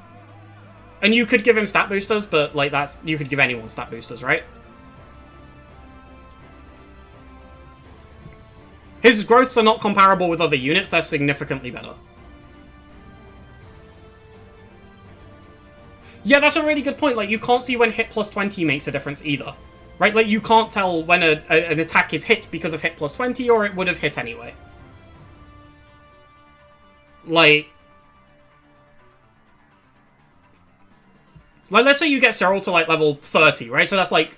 And you could give him stat boosters, but like you could give anyone stat boosters, right? His growths are not comparable with other units, they're significantly better. Yeah, that's a really good point. Like, you can't see when hit plus 20 makes a difference either. Right? Like, you can't tell when an attack is hit because of hit plus 20, or it would have hit anyway. Like, let's say you get Cyril to, like, level 30, right? So that's, like,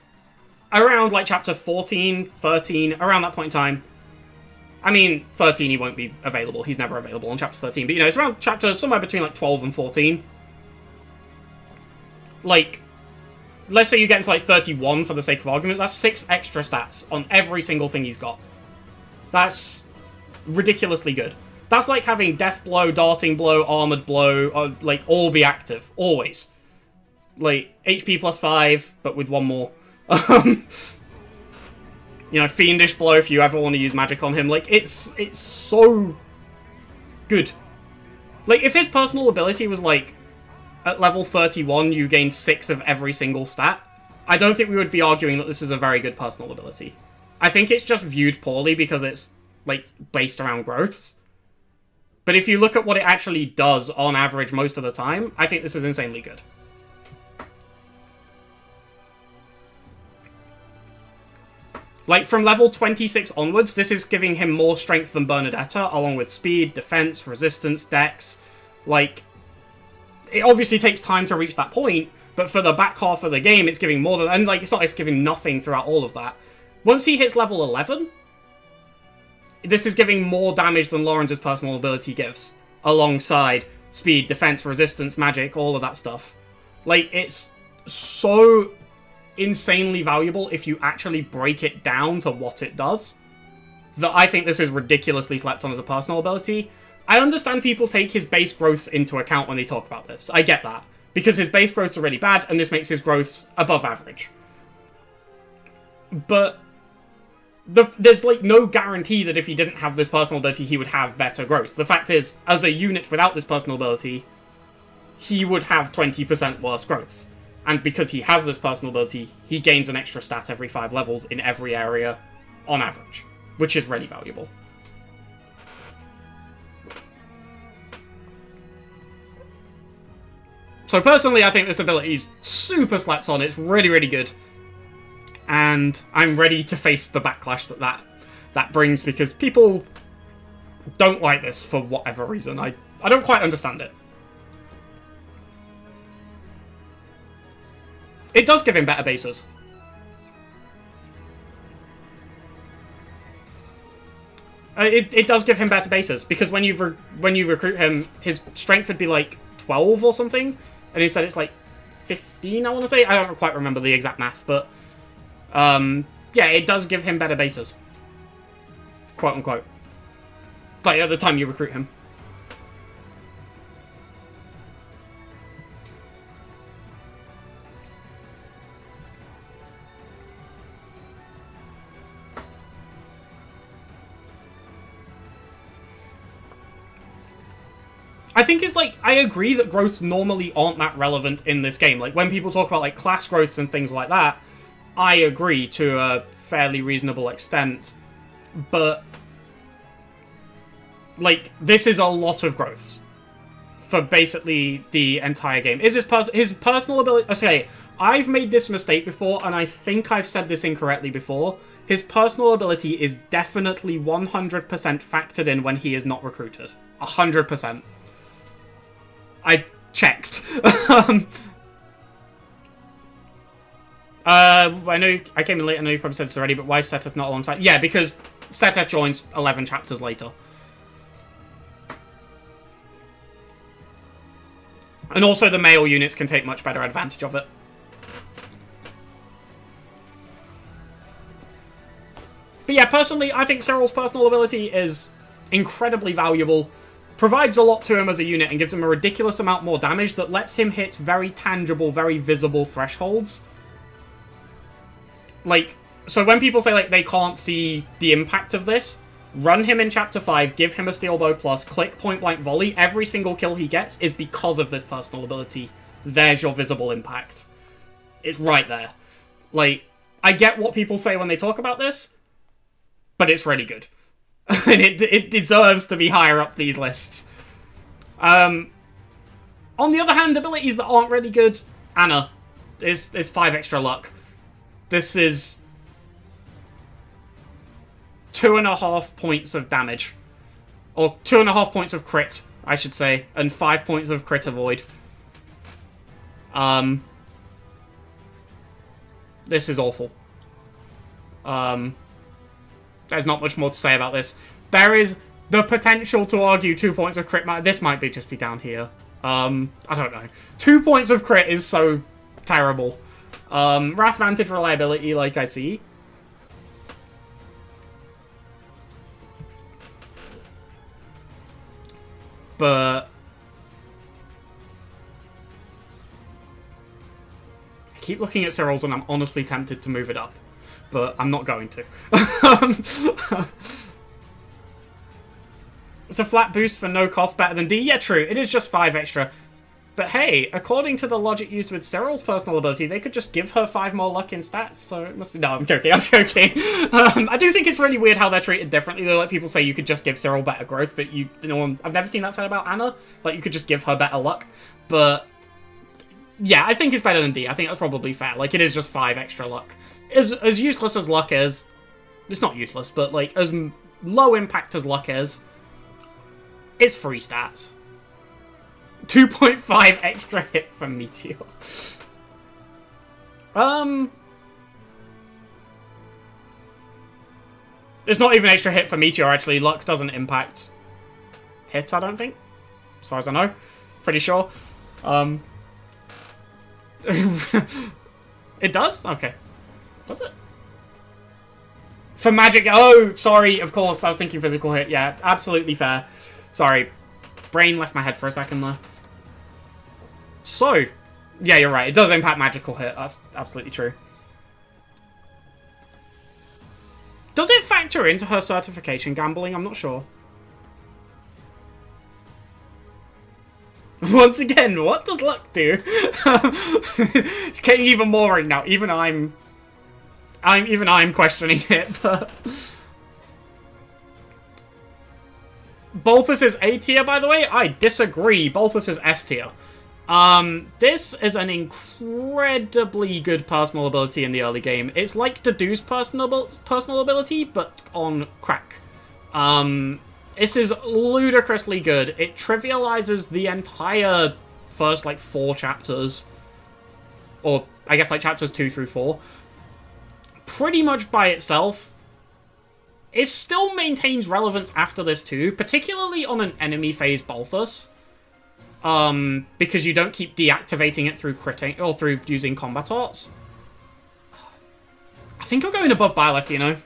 around, like, chapter 14, 13, around that point in time. I mean, 13 he won't be available. He's never available on chapter 13. But, you know, it's around chapter somewhere between, like, 12 and 14. Like, let's say you get into, like, 31 for the sake of argument. That's 6 extra stats on every single thing he's got. That's ridiculously good. That's like having Death Blow, Darting Blow, Armored Blow, like, all be active. Always. Like, HP plus 5, but with 1 more. You know, Fiendish Blow if you ever want to use magic on him. Like, it's so good. Like, if his personal ability was, like, at level 31, you gain 6 of every single stat, I don't think we would be arguing that this is a very good personal ability. I think it's just viewed poorly because it's, like, based around growths. But if you look at what it actually does on average most of the time, I think this is insanely good. Like, from level 26 onwards, this is giving him more strength than Bernadetta, along with speed, defense, resistance, dex. Like, it obviously takes time to reach that point, but for the back half of the game, it's giving more than... And, like, it's not like it's giving nothing throughout all of that. Once he hits level 11, this is giving more damage than Lawrence's personal ability gives, alongside speed, defense, resistance, magic, all of that stuff. Like, it's so insanely valuable if you actually break it down to what it does, that I think this is ridiculously slept on as a personal ability. I understand people take his base growths into account when they talk about this. I get that. Because his base growths are really bad, and this makes his growths above average. But there's, like, no guarantee that if he didn't have this personal ability, he would have better growth. The fact is, as a unit without this personal ability, he would have 20% worse growths. And because he has this personal ability, he gains an extra stat every 5 levels in every area, on average. Which is really valuable. So personally, I think this ability is super slept on. It's really, really good. And I'm ready to face the backlash that brings, because people don't like this for whatever reason. I don't quite understand it. It does give him better bases. It does give him better bases, because when you recruit him, his strength would be like 12 or something, and he said it's like 15, I want to say. I don't quite remember the exact math, but yeah, it does give him better bases. Quote unquote. Like, at the time you recruit him. I think it's like, I agree that growths normally aren't that relevant in this game. Like, when people talk about, like, class growths and things like that, I agree to a fairly reasonable extent. But, like, this is a lot of growths for basically the entire game. Is his personal ability... Okay, I've made this mistake before, and I think I've said this incorrectly before. His personal ability is definitely 100% factored in when he is not recruited. 100%. I checked. I know I came in late, I know you probably said this already, but why is Seteth not alongside? Yeah, because Seteth joins 11 chapters later. And also the male units can take much better advantage of it. But yeah, personally, I think Cyril's personal ability is incredibly valuable. Provides a lot to him as a unit and gives him a ridiculous amount more damage that lets him hit very tangible, very visible thresholds. Like, so when people say, like, they can't see the impact of this, run him in Chapter 5, give him a Steel Bow Plus, click Point Blank Volley, every single kill he gets is because of this personal ability. There's your visible impact. It's right there. Like, I get what people say when they talk about this, but it's really good. And it deserves to be higher up these lists. On the other hand, abilities that aren't really good, Anna is 5 extra luck. This is 2.5 points of damage. Or 2.5 points of crit, I should say, and 5 points of crit avoid. This is awful. There's not much more to say about this. There is the potential to argue 2 points of crit. This might just be down here. I don't know. 2 points of crit is so terrible. Wrath Vantage reliability, like I see. But I keep looking at Cyril's and I'm honestly tempted to move it up. But I'm not going to. It's a flat boost for no cost, better than D. Yeah, true. It is just 5 extra. But hey, according to the logic used with Cyril's personal ability, they could just give her 5 more luck in stats, so it must be... No, I'm joking, I'm joking. I do think it's really weird how they're treated differently. They let people say you could just give Cyril better growth, but I've never seen that said about Anna. Like, you could just give her better luck. But, yeah, I think it's better than D. I think that's probably fair. Like, it is just 5 extra luck. As useless as luck is... It's not useless, but, like, as low impact as luck is, it's free stats. 2.5 extra hit from Meteor. It's not even extra hit for Meteor, actually. Luck doesn't impact hits, I don't think. As far as I know. Pretty sure. It does? Okay. Does it? For magic... Oh, sorry, of course. I was thinking physical hit. Yeah, absolutely fair. Sorry. Brain left my head for a second there. So, yeah, you're right. It does impact magical hit. That's absolutely true. Does it factor into her certification gambling? I'm not sure. Once again, what does luck do? It's getting even more right now. Even I'm questioning it, but... Balthus is A tier, by the way. I disagree. Balthus is S tier. This is an incredibly good personal ability in the early game. It's like Dedoo's personal ability, but on crack. This is ludicrously good. It trivializes the entire first, like, 4 chapters. Or, I guess, like, chapters 2 through 4. Pretty much by itself. It still maintains relevance after this too, particularly on an enemy phase Balthus. Because you don't keep deactivating it through critting or through using combat arts. I think I'm going above Byleth, you know.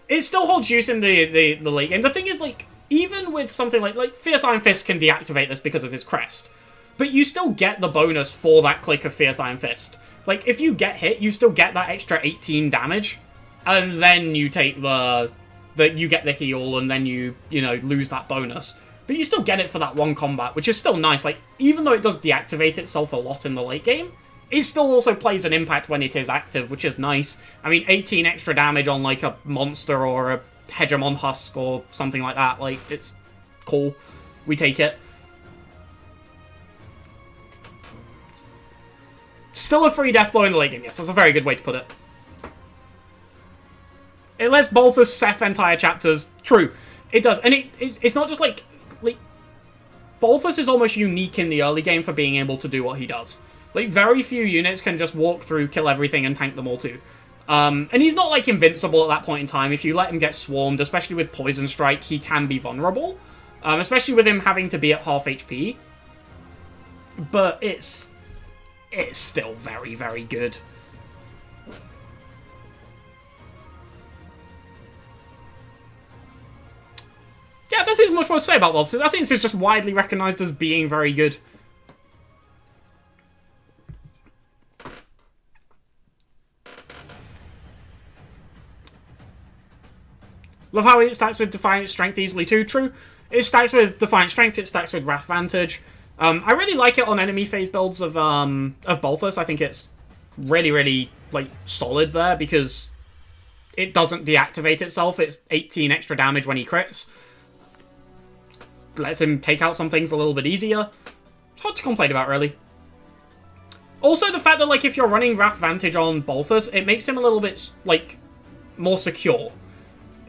It still holds use in the late game. The thing is, like, even with something like Fierce Iron Fist can deactivate this because of his crest, but you still get the bonus for that click of Fierce Iron Fist. Like, if you get hit, you still get that extra 18 damage, and then you take you get the heal, and then you lose that bonus. But you still get it for that one combat, which is still nice. Like, even though it does deactivate itself a lot in the late game, it still also plays an impact when it is active, which is nice. I mean, 18 extra damage on, like, a monster or a Hegemon Husk or something like that, like, it's cool. We take it. Still a free death blow in the late game, yes, that's a very good way to put it. It lets Balthus Seth entire chapters. True, it does. And it's not just, like... Balthus is almost unique in the early game for being able to do what he does. Like, very few units can just walk through, kill everything, and tank them all too. And he's not, like, invincible at that point in time. If you let him get swarmed, especially with Poison Strike, he can be vulnerable. Especially with him having to be at half HP. But it's still very, very good. Yeah, I don't think there's much more to say about Balthus. I think this is just widely recognised as being very good. Love how it stacks with Defiant Strength easily too. True. It stacks with Defiant Strength, it stacks with Wrath Vantage. I really like it on enemy phase builds of Balthus. I think it's really, really, like, solid there because it doesn't deactivate itself. It's 18 extra damage when he crits. Lets him take out some things a little bit easier. It's hard to complain about, really. Also, the fact that, like, if you're running Wrath Vantage on Balthus, it makes him a little bit, like, more secure.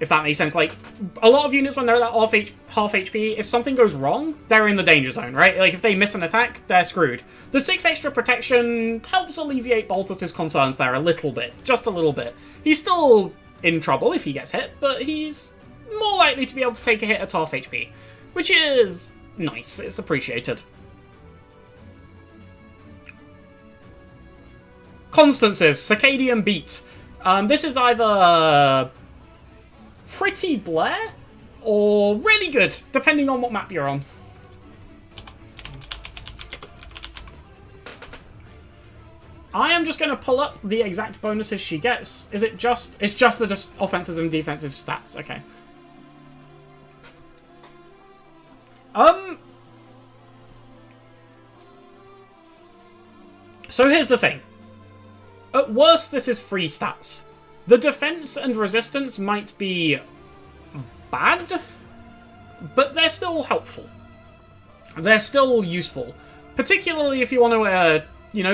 If that makes sense. Like, a lot of units, when they're at half HP, if something goes wrong, they're in the danger zone, right? Like, if they miss an attack, they're screwed. The 6 extra protection helps alleviate Balthus's concerns there a little bit. Just a little bit. He's still in trouble if he gets hit, but he's more likely to be able to take a hit at half HP. Which is nice. It's appreciated. Constances. Circadian Beat. This is either pretty Blair or really good, depending on what map you're on. I am just going to pull up the exact bonuses she gets. Is it just... It's just the offensive and defensive stats. Okay. So here's the thing. At worst, this is free stats. The defense and resistance might be bad, but they're still helpful. They're still useful. Particularly if you want to,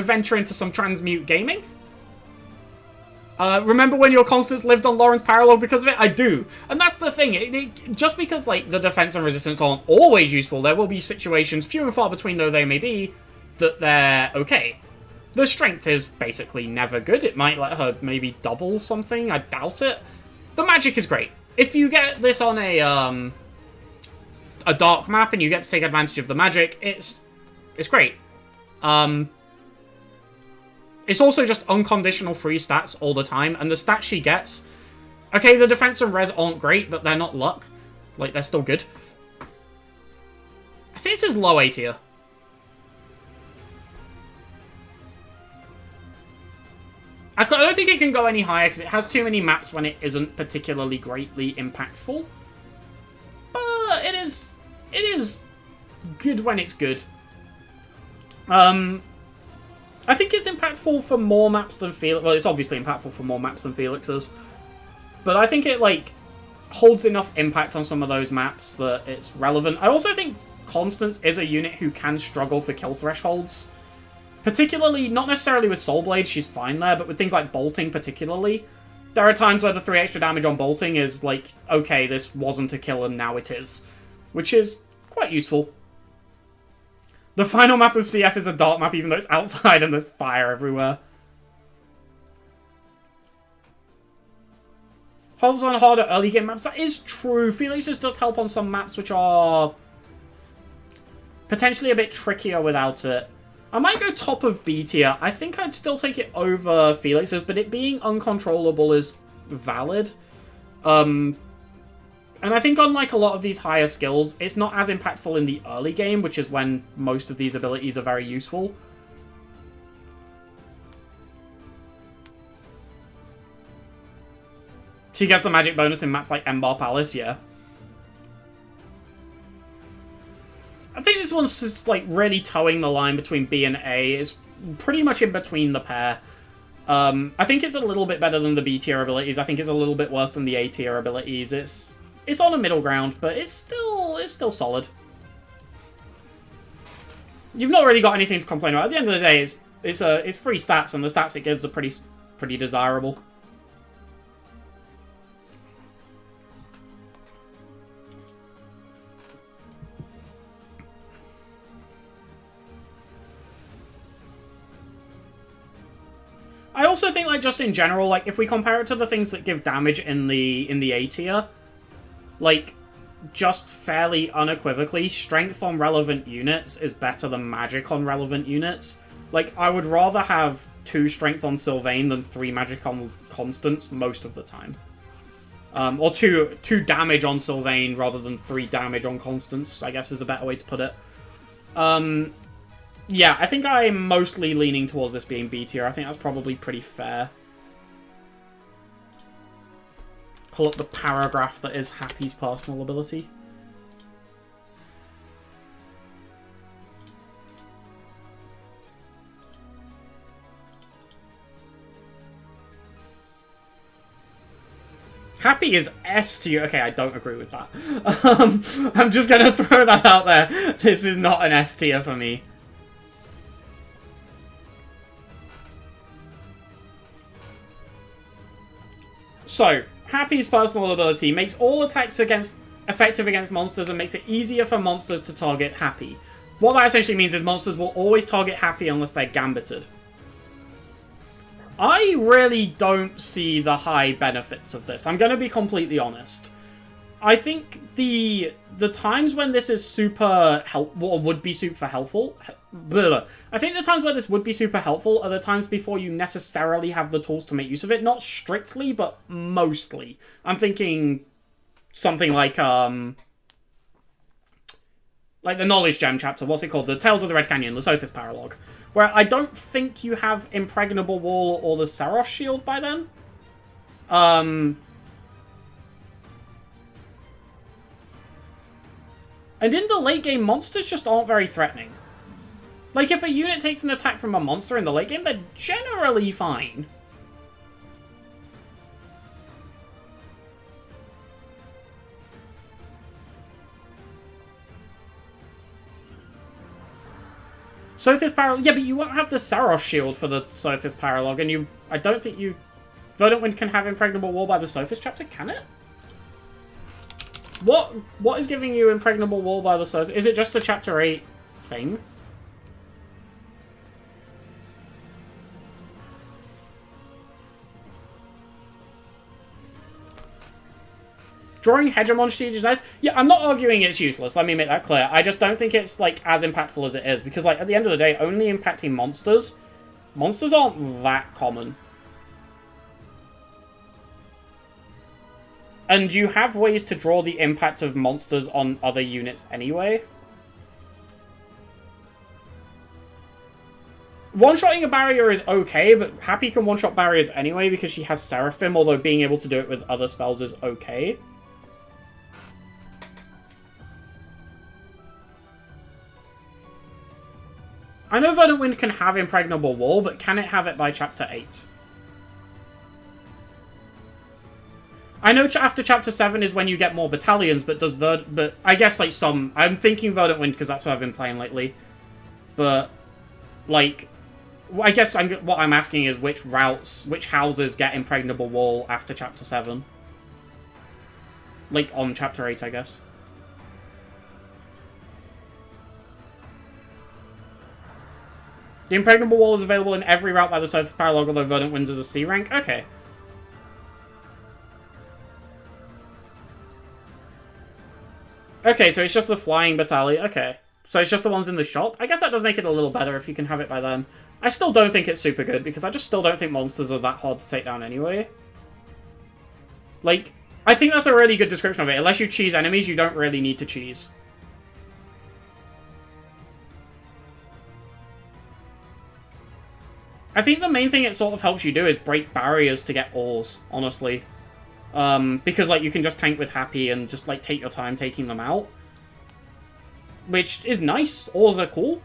venture into some transmute gaming. Remember when your constants lived on Lauren's parallel because of it? I do. And that's the thing. Just because, the defense and resistance aren't always useful, there will be situations, few and far between though they may be, that they're okay. The strength is basically never good. It might let her maybe double something. I doubt it. The magic is great. If you get this on a dark map and you get to take advantage of the magic, it's great. It's also just unconditional free stats all the time, and the stats she gets... Okay, the defense and res aren't great, but they're not luck. They're still good. I think this is low A tier. I don't think it can go any higher, because it has too many maps when it isn't particularly greatly impactful. But it is good when it's good. I think it's impactful for more maps than Felix. Well, it's obviously impactful for more maps than Felix's. But I think it, holds enough impact on some of those maps that it's relevant. I also think Constance is a unit who can struggle for kill thresholds. Particularly, not necessarily with Soul Blade, she's fine there, but with things like bolting particularly. There are times where the 3 extra damage on bolting is okay, this wasn't a kill and now it is. Which is quite useful. The final map of CF is a dark map, even though it's outside and there's fire everywhere. Holds on harder early game maps. That is true. Felix's does help on some maps which are potentially a bit trickier without it. I might go top of B tier. I think I'd still take it over Felix's, but it being uncontrollable is valid. And I think unlike a lot of these higher skills, it's not as impactful in the early game, which is when most of these abilities are very useful. She gets the magic bonus in maps like Embar Palace, yeah. I think this one's just, really towing the line between B and A. It's pretty much in between the pair. I think it's a little bit better than the B tier abilities. I think it's a little bit worse than the A tier abilities. It's on a middle ground, but it's still solid. You've not really got anything to complain about. At the end of the day, it's free stats, and the stats it gives are pretty desirable. I also think, just in general, if we compare it to the things that give damage in the A tier, just fairly unequivocally, strength on relevant units is better than magic on relevant units. I would rather have 2 strength on Sylvain than 3 magic on Constance most of the time. Or 2 damage on Sylvain rather than 3 damage on Constance, I guess is a better way to put it. Yeah, I think I'm mostly leaning towards this being B tier. I think that's probably pretty fair. Pull up the paragraph that is Happy's personal ability. Happy is S tier. Okay, I don't agree with that. I'm just going to throw that out there. This is not an S tier for me. So, Happy's personal ability makes all attacks effective against monsters and makes it easier for monsters to target Happy. What that essentially means is monsters will always target Happy unless they're gambited. I really don't see the high benefits of this. I'm going to be completely honest. I think the times when this is super helpful, or would be super helpful... I think the times where this would be super helpful are the times before you necessarily have the tools to make use of it. Not strictly, but mostly. I'm thinking something like the Knowledge Gem chapter. What's it called? The Tales of the Red Canyon, the Sothis Paralogue. Where I don't think you have Impregnable Wall or the Saros Shield by then. And in the late game, monsters just aren't very threatening. Like, if a unit takes an attack from a monster in the late game, they're generally fine. Sothis Paralog... Yeah, but you won't have the Saros shield for the Sothis Paralog, and I don't think you... Verdant Wind can have Impregnable Wall by the Sothis chapter, can it? What is giving you Impregnable Wall by the Sothis? Is it just a chapter 8 thing? Drawing Hegemon Siege is nice. Yeah, I'm not arguing it's useless, let me make that clear. I just don't think it's, like, as impactful as it is. Because, like, at the end of the day, only impacting monsters... Monsters aren't that common. And you have ways to draw the impact of monsters on other units anyway. One-shotting a barrier is okay, but Happy can one-shot barriers anyway because she has Seraphim, although being able to do it with other spells is okay. I know Verdant Wind can have Impregnable Wall, but can it have it by Chapter 8? I know after Chapter 7 is when you get more battalions, but but I guess, like, some... I'm thinking Verdant Wind because that's what I've been playing lately. But, like... I guess what I'm asking is which houses get Impregnable Wall after Chapter 7? Like, on Chapter 8, I guess. The Impregnable Wall is available in every route by the Sothis Paralog, although Verdant Winds is a C rank? Okay. Okay, so it's just the flying battalion. Okay. So it's just the ones in the shop? I guess that does make it a little better if you can have it by then. I still don't think it's super good, because I just still don't think monsters are that hard to take down anyway. Like, I think that's a really good description of it. Unless you cheese enemies, you don't really need to cheese. I think the main thing it sort of helps you do is break barriers to get ores, honestly. Because, like, you can just tank with Happy and just, like, take your time taking them out. Which is nice. Ores are cool.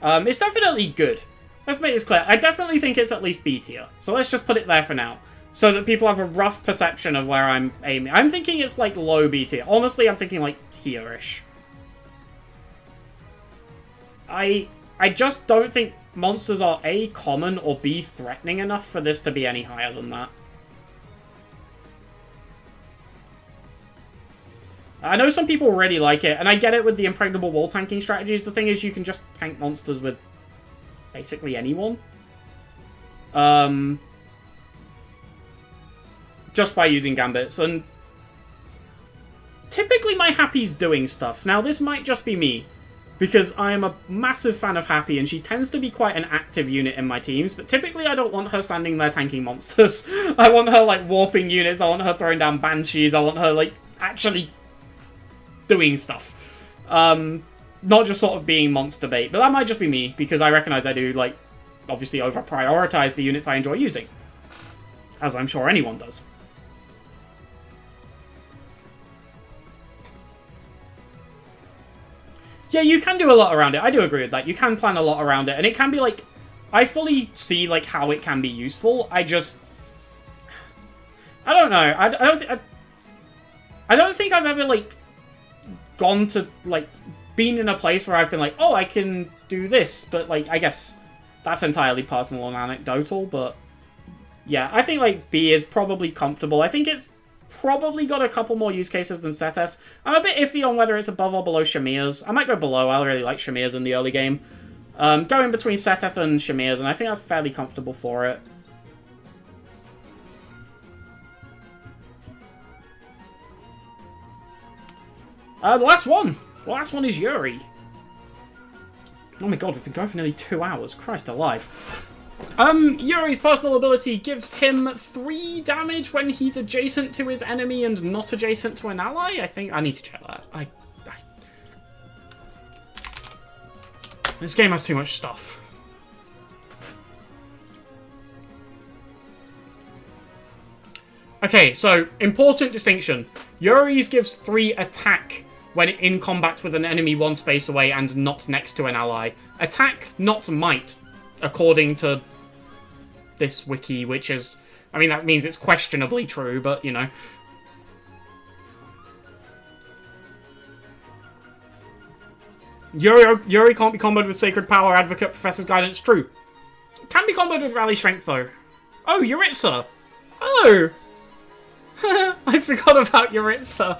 It's definitely good. Let's make this clear. I definitely think it's at least B tier. So let's just put it there for now. So that people have a rough perception of where I'm aiming. I'm thinking it's, like, low B tier. Honestly, I'm thinking, like, here-ish. I just don't think monsters are A, common, or B, threatening enough for this to be any higher than that. I know some people really like it, and I get it with the Impregnable Wall tanking strategies. The thing is, you can just tank monsters with basically anyone. Just by using Gambits, and typically my Happy's doing stuff. Now, this might just be me, because I am a massive fan of Happy, and she tends to be quite an active unit in my teams, but typically I don't want her standing there tanking monsters. I want her, like, warping units, I want her throwing down Banshees, I want her, like, actually doing stuff. Not just sort of being monster bait, but that might just be me, because I recognize I do, like, obviously over-prioritize the units I enjoy using. As I'm sure anyone does. Yeah, you can do a lot around it. I do agree with that. You can plan a lot around it, and it can be, like... I fully see, like, how it can be useful. I just... I don't know. I don't think I've ever, like, gone to, like, been in a place where I've been like, oh, I can do this. But, like, I guess that's entirely personal and anecdotal, but... Yeah, I think, like, B is probably comfortable. I think it's probably got a couple more use cases than Seteth. I'm a bit iffy on whether it's above or below Shamir's. I might go below. I really like Shamir's in the early game. Going between Seteth and Shamir's, and I think that's fairly comfortable for it. The last one! The last one is Yuri. Oh my god, we've been going for nearly 2 hours. Christ alive. Yuri's personal ability gives him 3 damage when he's adjacent to his enemy and not adjacent to an ally? I think I need to check that. This game has too much stuff. Okay, so, important distinction. Yuri's gives 3 attack when in combat with an enemy 1 space away and not next to an ally. Attack, not might, according to this wiki, which is... I mean, that means it's questionably true, but, you know. Yuri can't be comboed with Sacred Power, Advocate, Professor's Guidance. True. Can be comboed with Rally Strength, though. Oh, Yuritsa. Oh! I forgot about Yuritsa.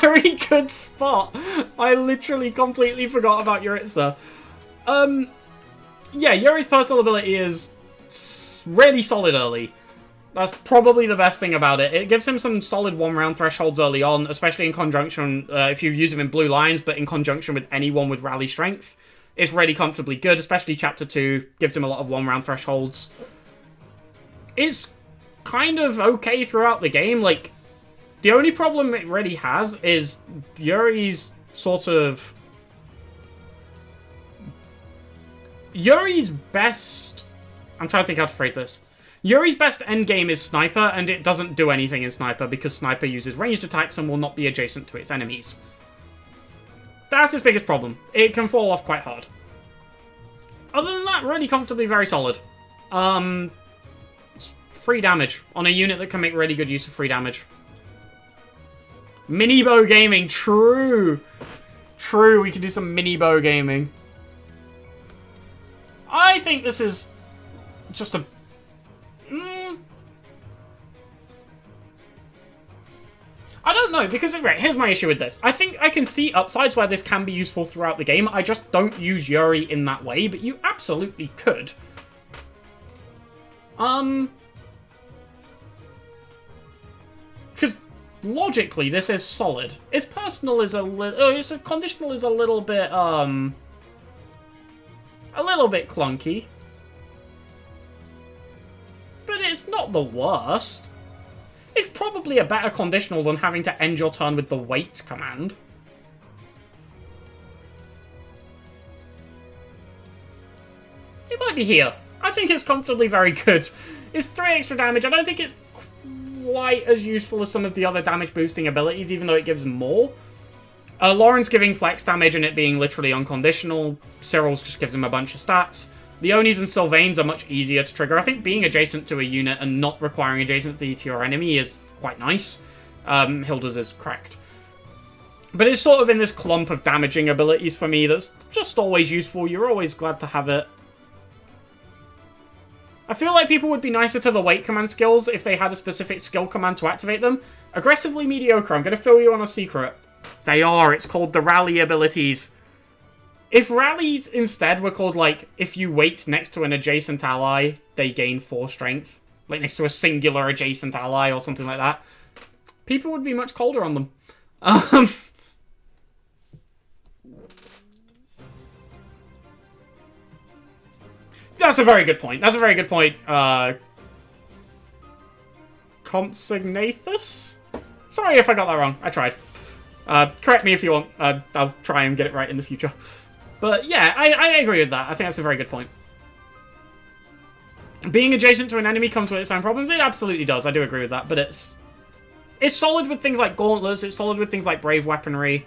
Very good spot. I literally completely forgot about Yuritsa. Yeah, Yuri's personal ability is really solid early. That's probably the best thing about it. It gives him some solid 1-round thresholds early on, especially in conjunction, if you use him in blue lines, but in conjunction with anyone with Rally Strength. It's really comfortably good, especially Chapter 2. Gives him a lot of 1-round thresholds. It's kind of okay throughout the game. Like, the only problem it really has is Yuri's sort of... Yuri's best... I'm trying to think how to phrase this. Yuri's best endgame is Sniper, and it doesn't do anything in Sniper because Sniper uses ranged attacks and will not be adjacent to its enemies. That's its biggest problem. It can fall off quite hard. Other than that, really comfortably very solid. Free damage on a unit that can make really good use of free damage. Mini bow gaming, true! True, we can do some mini bow gaming. I think this is just a... I don't know, because, right, here's my issue with this. I think I can see upsides where this can be useful throughout the game. I just don't use Yuri in that way, but you absolutely could. Because logically, this is solid. Its personal is a little... its conditional is a little bit clunky. But it's not the worst. It's probably a better conditional than having to end your turn with the wait command. It might be here. I think it's comfortably very good. It's 3 extra damage. I don't think it's quite as useful as some of the other damage boosting abilities, even though it gives more. Lauren's giving flex damage and it being literally unconditional. Cyril's just gives him a bunch of stats. Leonie's and Sylvain's are much easier to trigger. I think being adjacent to a unit and not requiring adjacency to your enemy is quite nice. Hilda's is cracked. But it's sort of in this clump of damaging abilities for me that's just always useful. You're always glad to have it. I feel like people would be nicer to the wait command skills if they had a specific skill command to activate them. Aggressively mediocre. I'm going to fill you on a secret. They are. It's called the rally abilities. If rallies instead were called, like, if you wait next to an adjacent ally, they gain 4 strength. Like, next to a singular adjacent ally or something like that. People would be much colder on them. That's a very good point. That's a very good point. Compsognathus? Sorry if I got that wrong. I tried. Correct me if you want. I'll try and get it right in the future. But yeah, I agree with that. I think that's a very good point. Being adjacent to an enemy comes with its own problems. It absolutely does. I do agree with that. But it's solid with things like gauntlets. It's solid with things like brave weaponry.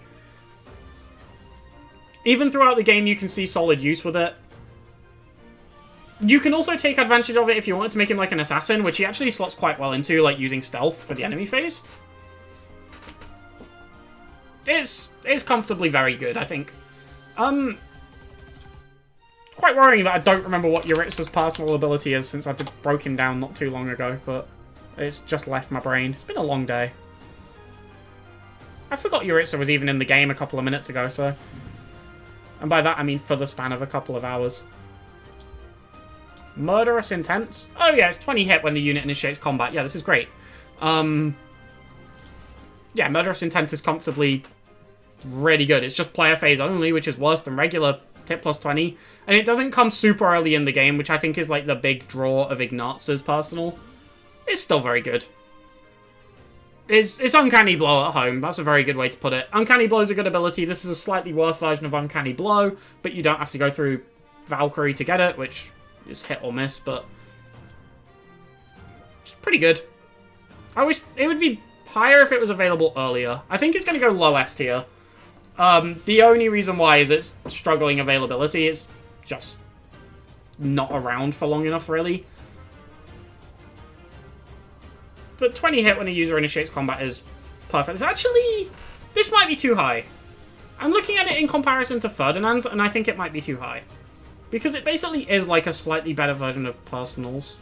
Even throughout the game, you can see solid use with it. You can also take advantage of it if you want to make him like an assassin, which he actually slots quite well into, like using stealth for the enemy phase. It's comfortably very good, I think. Quite worrying that I don't remember what Yuritsa's personal ability is since I broke him down not too long ago, but it's just left my brain. It's been a long day. I forgot Yuritsa was even in the game a couple of minutes ago, so... And by that I mean for the span of a couple of hours. Murderous Intent? Oh yeah, it's 20 hit when the unit initiates combat. Yeah, this is great. Yeah, Murderous Intent is comfortably really good. It's just player phase only, which is worse than regular hit plus 20. And it doesn't come super early in the game, which I think is like the big draw of Ignaz's personal. It's still very good. It's Uncanny Blow at home. That's a very good way to put it. Uncanny Blow is a good ability. This is a slightly worse version of Uncanny Blow, but you don't have to go through Valkyrie to get it, which is hit or miss, but it's pretty good. I wish it would be Higher if it was available earlier. I think it's going to go low S tier. The only reason why is it's struggling availability. It's just not around for long enough, really. But 20 hit when a user initiates combat is perfect. Actually, this might be too high. I'm looking at it in comparison to Ferdinand's, and I think it might be too high. Because it basically is like a slightly better version of Personals.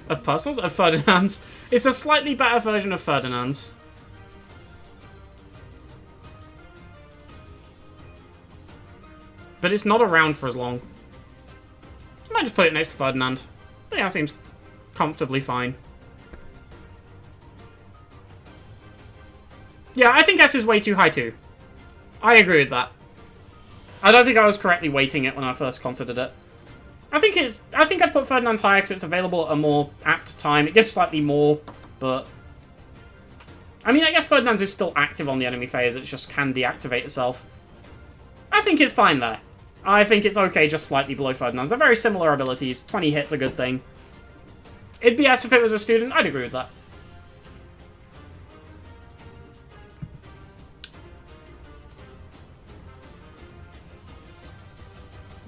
Of Personals? Of Ferdinand's. It's a slightly better version of Ferdinand's. But it's not around for as long. I might just put it next to Ferdinand. Yeah, that seems comfortably fine. Yeah, I think S is way too high too. I agree with that. I don't think I was correctly weighting it when I first considered it. I think I'd put Ferdinand's higher because it's available at a more apt time. It gives slightly more, but I mean, I guess Ferdinand's is still active on the enemy phase. It just can deactivate itself. I think it's fine there. I think it's okay just slightly below Ferdinand's. They're very similar abilities. 20 hits a good thing. It'd be S if it was a student. I'd agree with that.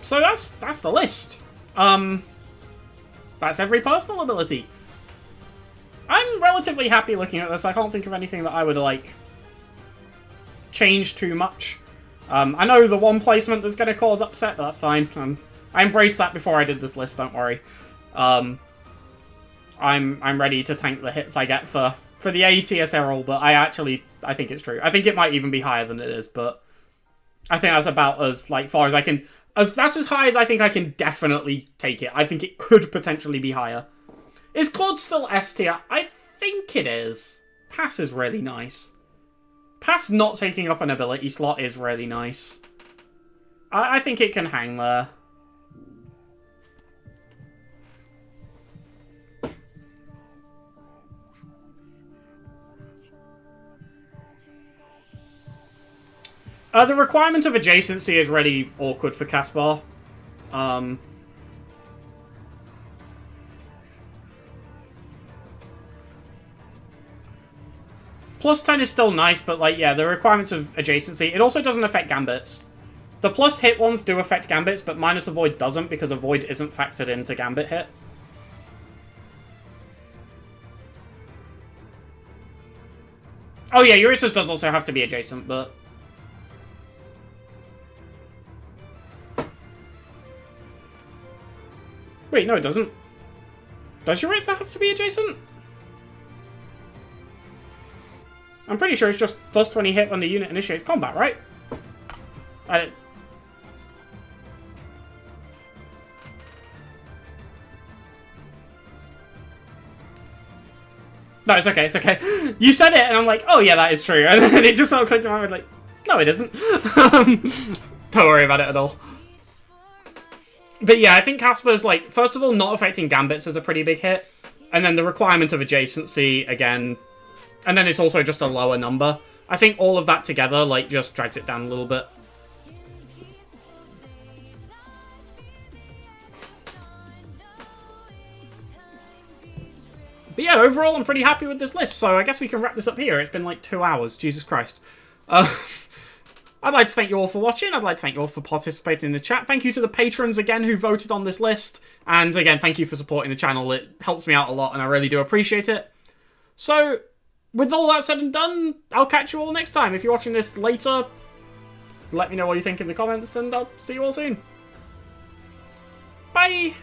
So that's the list. That's every personal ability. I'm relatively happy looking at this. I can't think of anything that I would, like, change too much. I know the one placement that's going to cause upset, but that's fine. I embraced that before I did this list, don't worry. I'm ready to tank the hits I get for the A tier Cyril, but I think it's true. I think it might even be higher than it is, but I think that's about as, like, far as I can... That's as high as I think I can definitely take it. I think it could potentially be higher. Is Claude still S tier? I think it is. Pass is really nice. Pass not taking up an ability slot is really nice. I think it can hang there. The requirement of adjacency is really awkward for Caspar. Plus 10 is still nice, but, like, yeah, the requirements of adjacency. It also doesn't affect gambits. The plus hit ones do affect gambits, but minus avoid doesn't, because avoid isn't factored into gambit hit. Oh yeah, Eurytus does also have to be adjacent, but... Wait, no it doesn't. Does Eurytus have to be adjacent? I'm pretty sure it's just plus 20 hit when the unit initiates combat, right? No, it's okay, it's okay. You said it, and I'm like, oh yeah, that is true. And then it just sort of clicked in my mind, like, no, it isn't. Don't worry about it at all. But yeah, I think Casper's, like, first of all, not affecting gambits is a pretty big hit. And then the requirement of adjacency, again. And then it's also just a lower number. I think all of that together, like, just drags it down a little bit. But yeah, overall, I'm pretty happy with this list, so I guess we can wrap this up here. It's been like 2 hours, Jesus Christ. I'd like to thank you all for watching. I'd like to thank you all for participating in the chat. Thank you to the patrons, again, who voted on this list. And again, thank you for supporting the channel. It helps me out a lot, and I really do appreciate it. So, with all that said and done, I'll catch you all next time. If you're watching this later, let me know what you think in the comments, and I'll see you all soon. Bye!